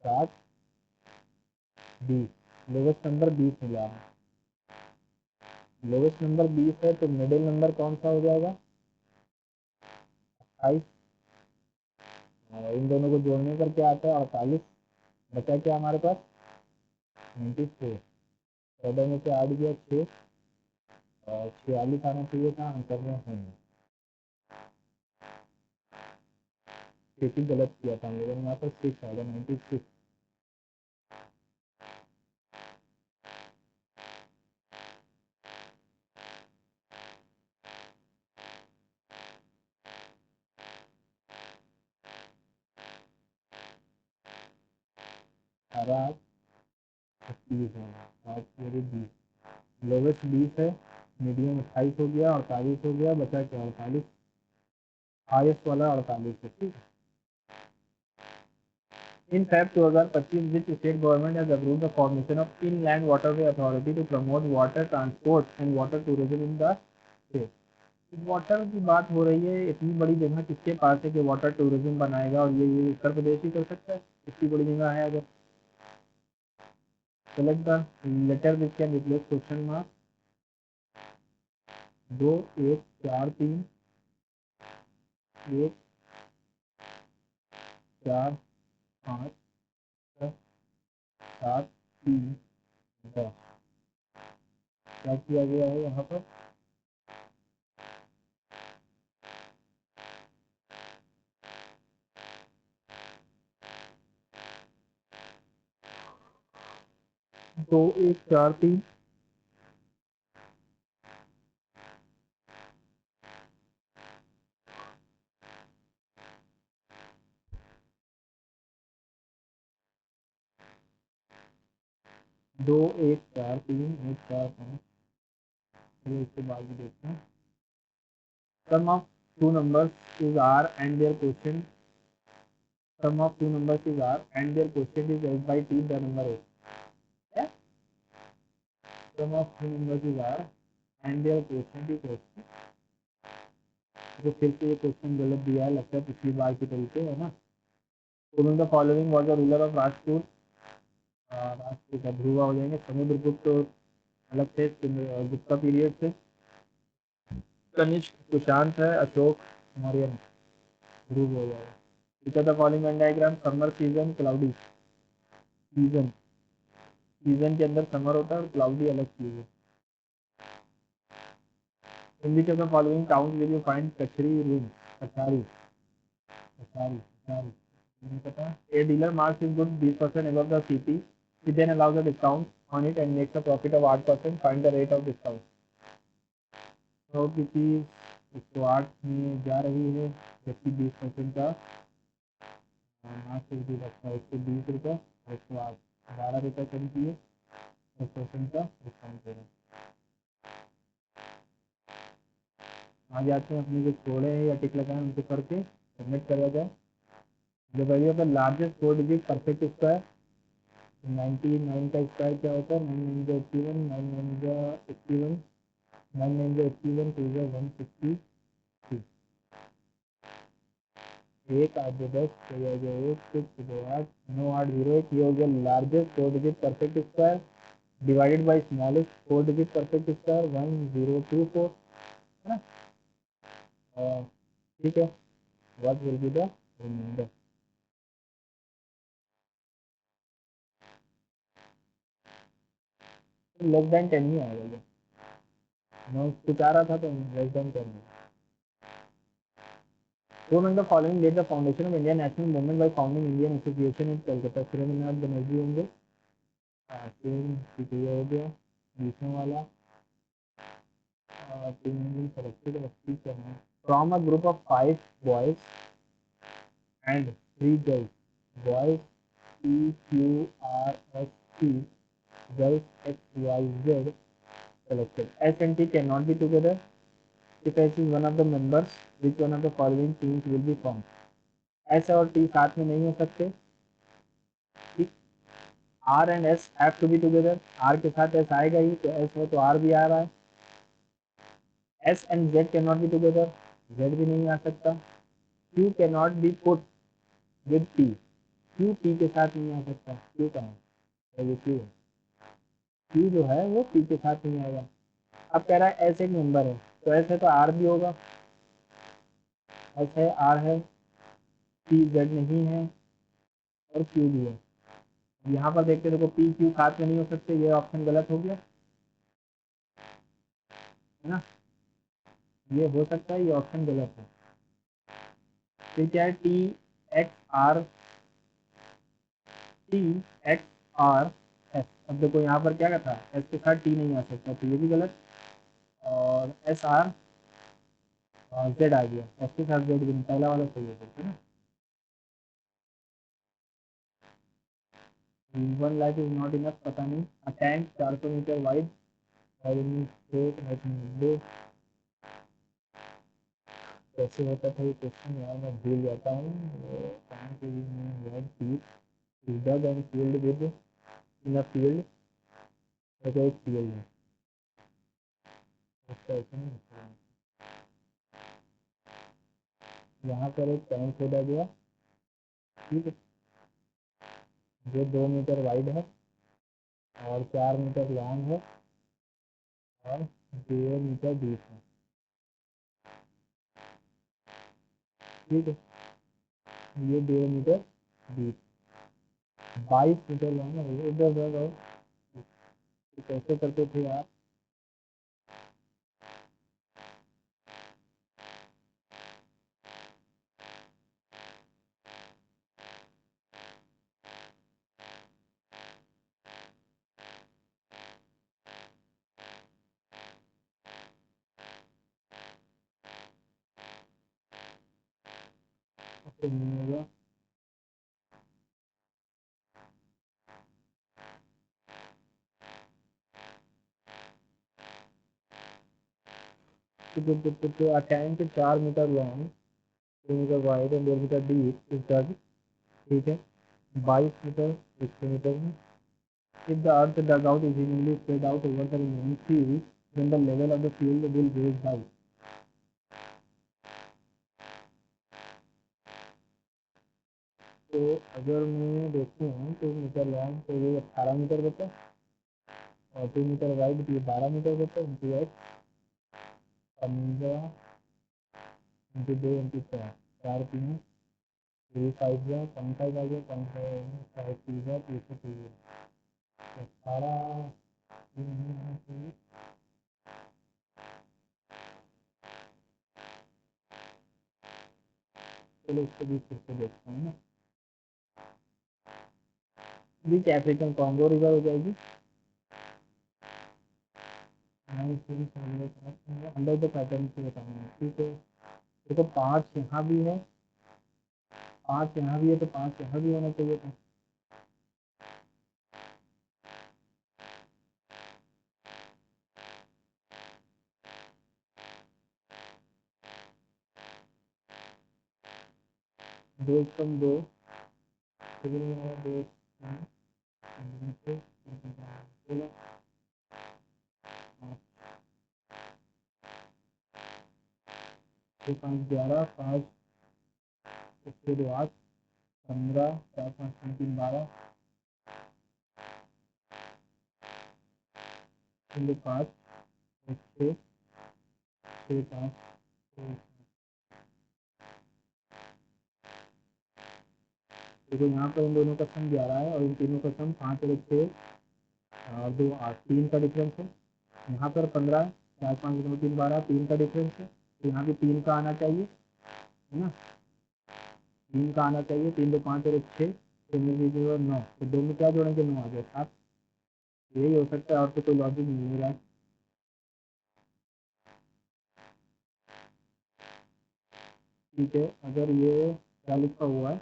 7 20। लोवेस्ट नंबर 20 मिला है। लोवेस्ट नंबर 20 है तो मिडिल नंबर कौन सा हो जाएगा? 28। इन दोनों को जोड़ने पर क्या आता है? 48। बचा क्या हमारे पास? 94। 14 में से 8 गया 6 और 46 आना चाहिए था। आंसर में है गलत किया था हम लोगों ने। यहाँ पर 6 आएगा 96। खराब 30 है और मेरी 20। लोवेस्ट 20 है मीडियम 28 हो गया, 48 हो गया, बचा क्या 48, हाईएस्ट वाला 48 है, ठीक है। In Feb 2025, which state government has approved the formation of Inland Waterway Authority to promote water transport and water tourism in the state? Water की बात हो रही है, इतनी बड़ी जगह किसके पास है कि वाटर टूरिज्म बनाएगा, और ये उत्तर प्रदेश ही कर सकता है, इतनी बड़ी जगह है अगर। Select the letter which can replace question mark. 2 1 4 3 1 4 5 6 7 3 10। क्या किया गया है यहाँ पर? दो 1 4 3 2 1 4 3 1 4 5। इसके बाद भी देखते हैं। Sum of two numbers is R and their quotient. Sum of two numbers is R and their quotient is S by T. The number is. Yeah? Sum of two numbers is R and their quotient is S. तो फिर से ये question गलत दिया है, लगता है पिछली बार की तरीके है ना। Who the following was the ruler of Rajput? Rajput का ध्रुवा हो जाएंगे। समुद्रगुप्त तो अलग थे, गुप्ता पीरियड से। कनिष्क सुशांत है, अशोक मौर्य ध्रुव हो जाएगा। Which of the following Venn diagram? Summer season, cloudy season। Season के अंदर समर होता है और क्लाउडी अलग चीज है। In which of the following towns will you find कचरी रूम? कचारी कचारी कचारी नहीं पता। A dealer marks his goods 20% above the CP. He then allows a discount on it and makes a profit of 8%. Find the rate of discount। तो किसी 108 में जा रही है, जबकि 20% का मार्क्स भी रखा है, 120 रुपये, 108 12 रुपये कम किए, 10% का डिस्काउंट दे रहे हैं। आ जाते हैं, अपने जो छोड़े हैं या टिक लगाए उनको करके सबमिट करवा जाए। The value of the largest 4 digit perfect square, 99 का स्क्वायर क्या होता है? 9 9 81, 9 9 81, 9 9 81, 2 163। एक 8 10, 1 6 2 8 9 8 0 1। ये हो गया largest 4 digit perfect square divided by smallest 4 digit perfect square 1024, है ना। ठीक है, what will be the remainder? Less than 10 ही आएगा। मैं कुछ आ रहा था तो less than 10। Who among the following laid the foundation of Indian national movement by founding Indian Association in Calcutta? Surendranath Banerjee होंगे। ये हो गया बीसों वाला। From a group of 5 boys and 3 girls, boys P Q R S T, girls X Y Z selected. S and T cannot be together. If S is one of the members, which one of the following teams will be formed? S और T साथ में नहीं हो सकते। R and S have to be together. R के साथ S आएगा ही, तो S है तो R भी आ रहा है। S and Z cannot be together. Z भी नहीं आ सकता। Q cannot be put with T. Q T के साथ नहीं आ सकता। Q कहाँ है? ये Q है। Q जो है वो T के साथ नहीं आएगा। अब कह रहा है S एक नंबर है, तो S है तो R भी होगा। S है, R है, T Z नहीं है और Q भी है। यहाँ पर देखते देखो P Q साथ में नहीं हो सकते, ये ऑप्शन गलत हो गया, है ना। ये हो सकता है, ये ऑप्शन गलत है। फिर क्या है? T X R S। अब देखो यहाँ पर क्या था, S के साथ T नहीं आ सकता, तो ये भी गलत। और S R Z आ गया, S के साथ Z भी नहीं, पहला वाला सही है ना। One life is not enough, पता नहीं। A tank 400 मीटर वाइड कैसे होता था ये क्वेश्चन यार, मैं भूल जाता हूँ। Field with in a field, एक फील्ड है यहाँ पर एक टैंक खोदा गया, ठीक है, जो 2 मीटर वाइड है और 4 मीटर लॉन्ग है और 1.5 मीटर डीप है, ठीक है। ये 1.5 मीटर डीप, 22 मीटर लॉन्ग है। इधर कैसे करते थे आप? A tank 4 metre long, 2 metre wide और 1.5 मीटर डीप इस जग, ठीक है, 22 मीटर 100 मीटर में। If the earth dugout is evenly spread out over the remaining field, then the level of the field will raise by। तो अगर मैं देखूँ तो मीटर लॉन्ग तो ये 18 मीटर बचा और 2 मीटर वाइड तो ये 12 मीटर बचा, इंटू 15 इंटू 2 इंटू 4, 4 3 3 5 है 5 5 आ गया 5 5 3 है 3 18। चलो इसको भी फिर से देखते हैं ना। बीच अफ्रीकन कॉन्गो रिवर हो जाएगी, अंडर द पैटर्न से बताऊंगा, ठीक है। देखो 5 यहाँ भी है, 5 यहाँ भी है, तो 5 यहाँ भी होना चाहिए था। दो कम दो, दो 5 11 5 2 8 15 4 5 3 12 5 6 6 5। देखो यहाँ पर इन दोनों का सम 11 है और इन तीनों का सम 5 और 6 2 8 3 का डिफरेंस है। यहाँ पर 15 4 5 2 3 12 3 का डिफरेंस है, तो यहाँ भी 3 का आना चाहिए, है ना। 3 का आना चाहिए, 3 2 5 और 6 9, तो 2 में क्या जोड़ेंगे 9 आ गया 7। यही हो सकता है और तो कोई लॉजिक नहीं है। ठीक है, अगर ये क्या लिखा हुआ है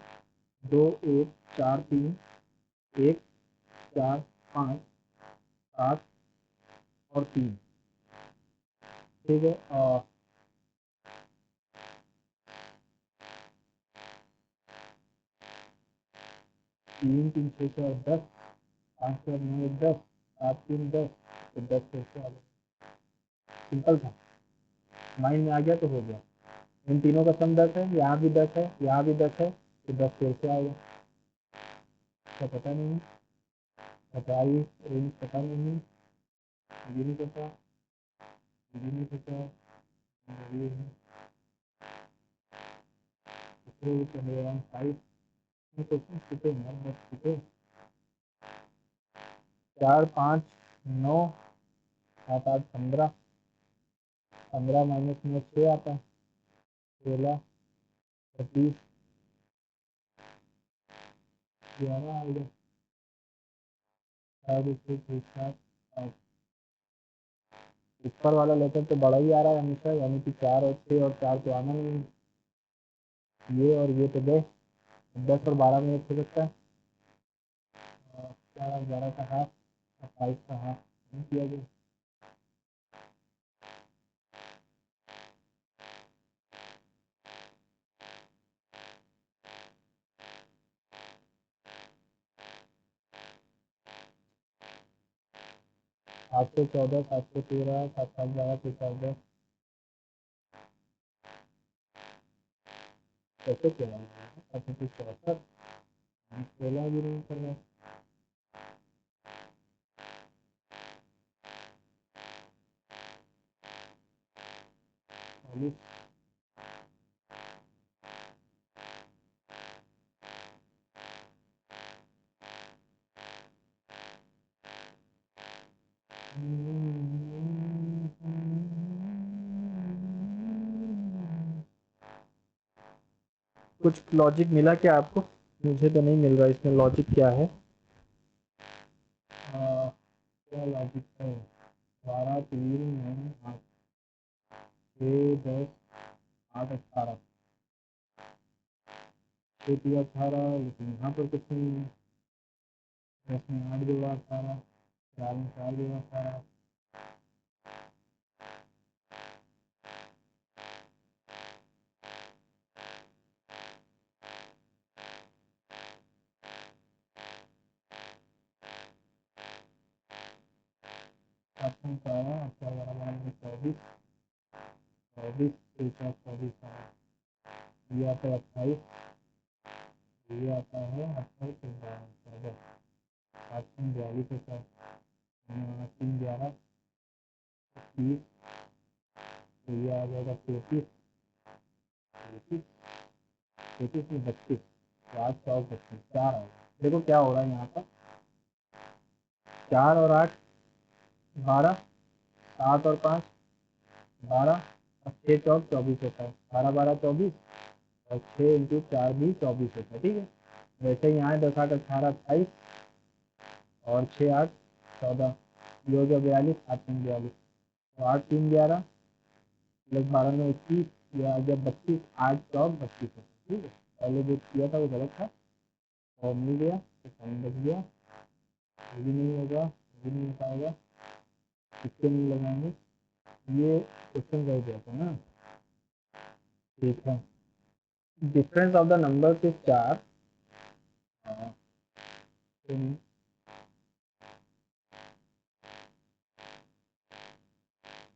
2 1 4 3 1 4 5 7 और 3, ठीक है। और 3 3 6 4 10 5 4 9 10 7 3 10, तो 10 से आ गया, सिंपल था, माइंड में आ गया तो हो गया। इन तीनों का सम 10 है, यहाँ भी 10 है, यहाँ भी 10 है, तो 10 फिर से आएगा। तो पता नहीं, बताइए रेंज पता नहीं, ये नहीं पता, ये नहीं पता, ये है तो 5 में क्वेश्चन छुपे हैं, बस छुपे 4 5 9 7 8 15, 15 माइनस में 6 आता है 16 25 11 आ गया, 7 ऊपर वाला लेटर तो बड़ा ही आ रहा है हमेशा, यानी कि 4 और 6 और 4 तो आना नहीं, ये और ये तो गए, 10 और 12 में हो सकता है, 4 और 11 का हाफ, 28 का हाफ नहीं किया गया, 714, 713, 712, 614 कैसे क्या है? 774 16 भी नहीं कर रहा। 40 कुछ लॉजिक मिला क्या आपको? मुझे तो नहीं मिल रहा इसमें लॉजिक क्या है। क्या लॉजिक है? 12 3 9 8 6 10 8 18 6 18, लेकिन यहाँ पर कुछ नहीं है। 10 में 8 जोड़ा 18, 4 में 4 जोड़ा 18, ऑप्शन क्या है? अच्छा 24, 24 24 ये आता है 28, ये आता है 28 ऑप्शन 42 है सर। 3 11 30, तो ये आ जाएगा 33, 33 33 में 32, 8 4 32 4 आएगा। देखो क्या हो रहा है यहाँ पर, 4 और 8 12, 7 और 5 12 और 6 4 24 होता है। 12 12 24 और 6 इंटू 4 भी 24 होता है। ठीक है, वैसे ही यहाँ 10 8 18 28 और 6 8 14, ये हो गया 42, 8 3 42, तो 8 3 11 प्लस 12 में 21, ये आ गया 32, 8 4 32 होता है। ठीक है, पहले जो किया था वो गलत था और मिल गया तो टाइम बच गया। ये भी नहीं होगा, ये भी नहीं हो पाएगा, इसके नहीं लगाएंगे, ये क्वेश्चन रह गया था ना। ठीक है, difference of the numbers is 4।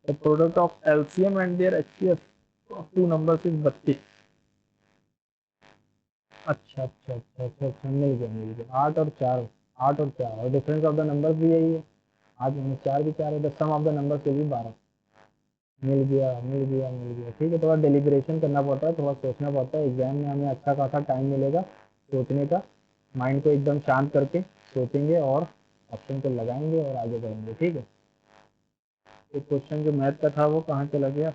The product of LCM and their HCF of two numbers is 32। अच्छा अच्छा अच्छा अच्छा अच्छा, मिल गया 8 और 4, 8 और 4, और डिफरेंस ऑफ द नंबर्स भी यही है। 8 में 4 भी 4 है, the sum of the numbers will be 12। मिल गया मिल गया मिल गया। ठीक है, थोड़ा डेलिब्रेशन करना पड़ता है, थोड़ा सोचना पड़ता है। एग्जाम में हमें अच्छा खासा टाइम मिलेगा सोचने का, माइंड को एकदम शांत करके सोचेंगे और ऑप्शन को लगाएंगे और आगे बढ़ेंगे। ठीक है, तो क्वेश्चन जो मैथ का था वो कहाँ चला गया?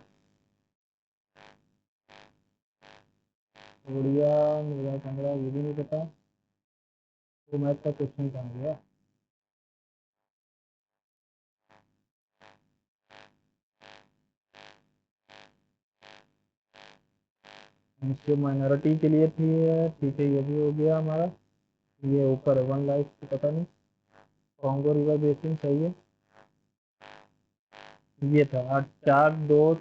उड़िया मेरा पंद्रह, ये भी नहीं पता, तो मैथ का क्वेश्चन कहाँ गया? इसके माइनॉरिटी के लिए थी, ठीक है, ये भी हो गया हमारा। ये ऊपर वन लाइफ पता नहीं, कॉन्गो रिवर बेसिन सही है, ये था 8 4 2।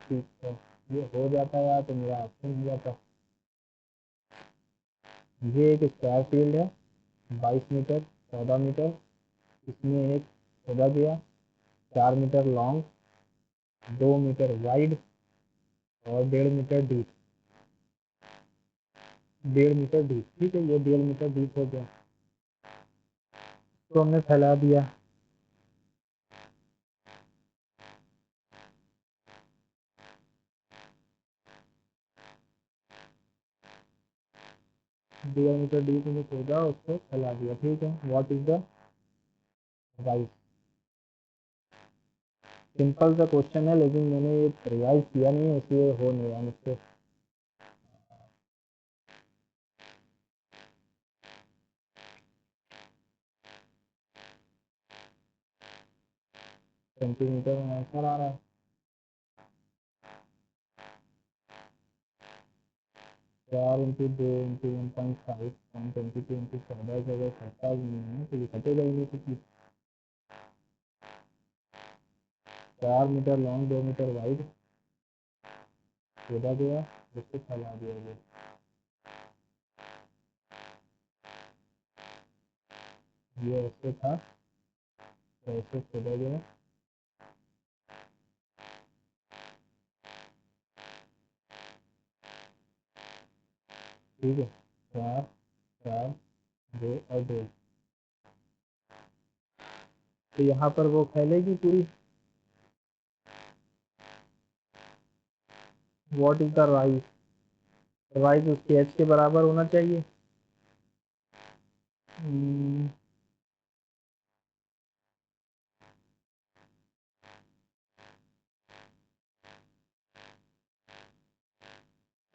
ठीक है, ये हो जाता है तो मेरा ऑप्शन हो जाता। ये एक स्क्वायर फील्ड है 22 मीटर 14 मीटर, इसमें एक खोदा गया 4 मीटर लॉन्ग, 2 मीटर वाइड और 1.5 मीटर डीप, 1.5 मीटर डीप। ठीक है, ये 1.5 मीटर डीप हो गया, तो हमने फैला दिया। डेढ़ मीटर डीप में खोदा, उसको फैला दिया। ठीक है, what is the right? Simple सा क्वेश्चन है, लेकिन मैंने ये रिवाइज किया नहीं है, इसलिए हो नहीं रहा मुझसे। सेंटीमीटर में आंसर आ रहा है। 4 इंटू 2 इंटू 1.5 122 इंटू 14 से अगर घटता ही नहीं है तो ये घटेगा ही नहीं कुछ भी। 4 मीटर लॉन्ग 2 मीटर वाइड खोदा गया, उसको फैला दिया गया। ये ऐसे था, ऐसे चला गया, ठीक है, 4 4 2 और 2। तो यहाँ पर वो फैलेगी पूरी। What is the rise, rise उसके एच के बराबर होना चाहिए।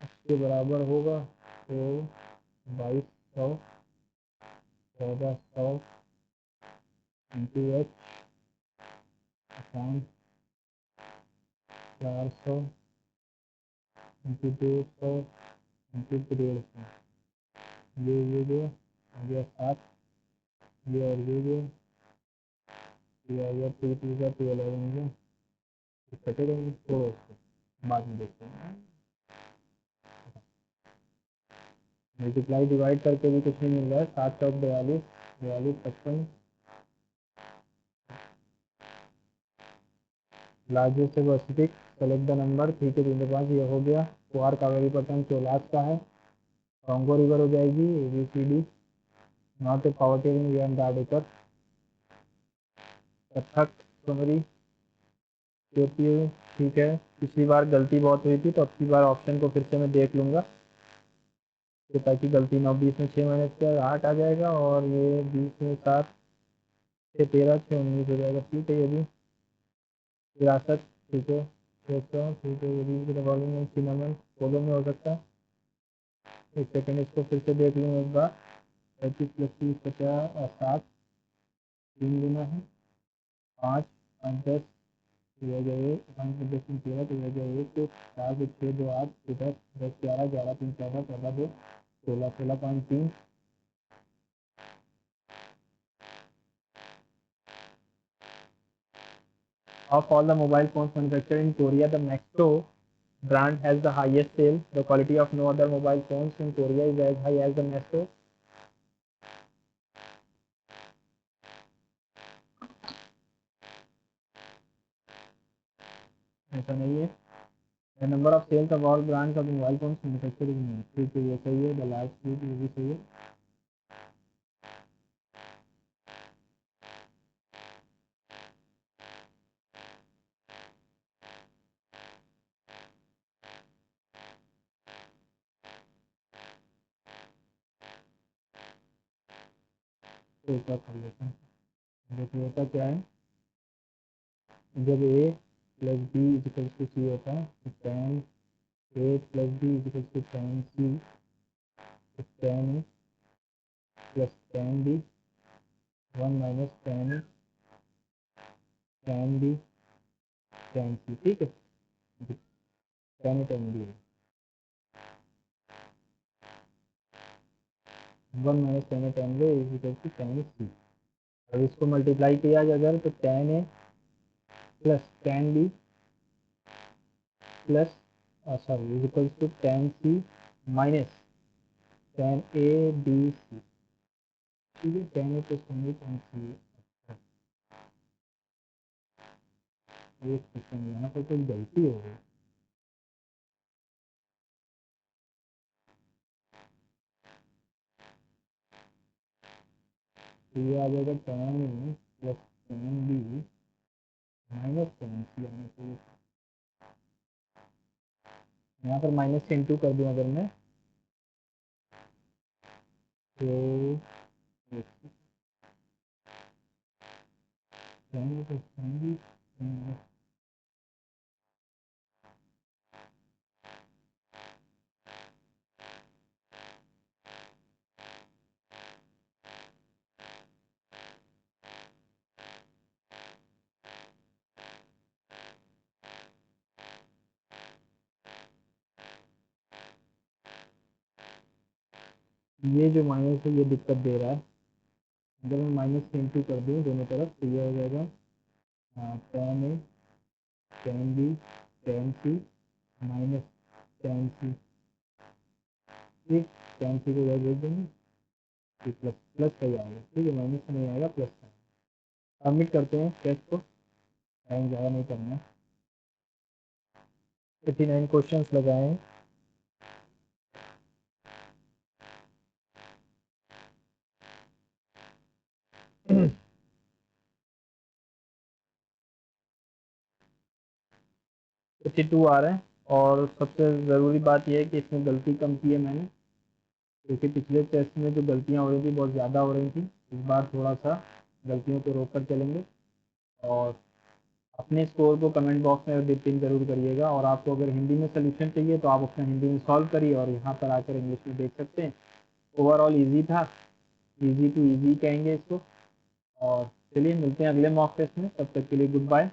इसके बराबर होगा तो 2200 1400 into H upon 400 into 200 into 150। ये जो आ गया 7, ये और ये आ गया 2 2 का 11 कटेगा, छोड़ो उसको बाद में देखते हैं। मल्टीप्लाई डिवाइड करके भी कुछ नहीं मिल रहा है। 7 चौक 42 42 55। लार्जेस्ट है स्पेसिफिक, सेलेक्ट द नंबर, ठीक है 305 ये हो गया। कुआर कावेरी पटन चोलास का है। कॉन्गो रिवर हो जाएगी ABCD, not a poverty in Dadekar. कथक समरी ठीक है। पिछली बार गलती बहुत हुई थी तो अब की बार ऑप्शन को फिर से मैं देख लूँगा, तो ताकि गलती 9 20 में 6 माइनस कर 8 आ जाएगा, और ये 20 में 7 6 13 6 19 हो जाएगा। ठीक है, ये भी विरासत, ठीक है 600, ठीक है, ये भी फॉलोइंग सिनेमन पोलो में हो सकता है। एक सेकेंड, इसको फिर से देख लूँ एक बार। 35 + 30 50 और 7 3 गुना है 5 5 10 हो गए 5 10 3 13 तो हो गया 1 4 2 6 2 8 10 10 11 11 3 14 14 2 16 16.3। Of all the mobile phones manufactured in Korea, the Maxto brand has the highest sale. The quality of no other mobile phones in Korea is as high as the Maxto. ऐसा नहीं है। The number of sales of all brands of mobile phones manufactured in India, ठीक है ये सही है। The last chीज ये भी सही है। तो एक बार कर लेते हैं। देखिए होता क्या है, जब A + B = C होता है तो tan A + B = tan C, तो tan A + tan B 1 - tan A tan B tan C, ठीक है। tan A tan B 1 - tan A tan B = tan C। अब इसको मल्टीप्लाई किया जाए अगर तो tan A + tan B plus sorry = tan C minus tan A B C, ठीक है। tan A + tan B tan C। एक सेकंड, यहाँ पर कोई गलती हो गई। तो ये आ जाएगा tan A + tan B minus tan C आने चाहिए। यहाँ पर माइनस से इंटू कर दूँ अगर मैं, तो tan A + tan B ये जो माइनस है ये दिक्कत दे रहा है। अगर मैं माइनस से इंटू कर दूँ दोनों तरफ तो ये हो जाएगा tan A tan B tan C minus tan C, ठीक। tan C को इधर भेज देंगे, प्लस प्लस सही आएगा, ठीक है, माइनस नहीं आएगा प्लस। सबमिट करते हैं टेस्ट को, टाइम ज़्यादा नहीं करना है। 89 क्वेश्चंस लगाए हैं। फिफ्टी टू आ रहे हैं। और सबसे ज़रूरी बात यह है कि इसमें गलती कम की है मैंने, क्योंकि पिछले टेस्ट में जो गलतियाँ हो रही थी बहुत ज़्यादा हो रही थी। इस बार थोड़ा सा गलतियों को रोक कर चलेंगे। और अपने स्कोर को कमेंट बॉक्स में पिन जरूर करिएगा। और आपको अगर हिंदी में सोल्यूशन चाहिए तो आप अपना हिंदी में सॉल्व करिए और यहाँ पर आकर इंग्लिश में देख सकते हैं। ओवरऑल इजी था, इजी टू इजी कहेंगे इसको। और चलिए मिलते हैं अगले मॉक टेस्ट में, तब तक के लिए गुड बाय।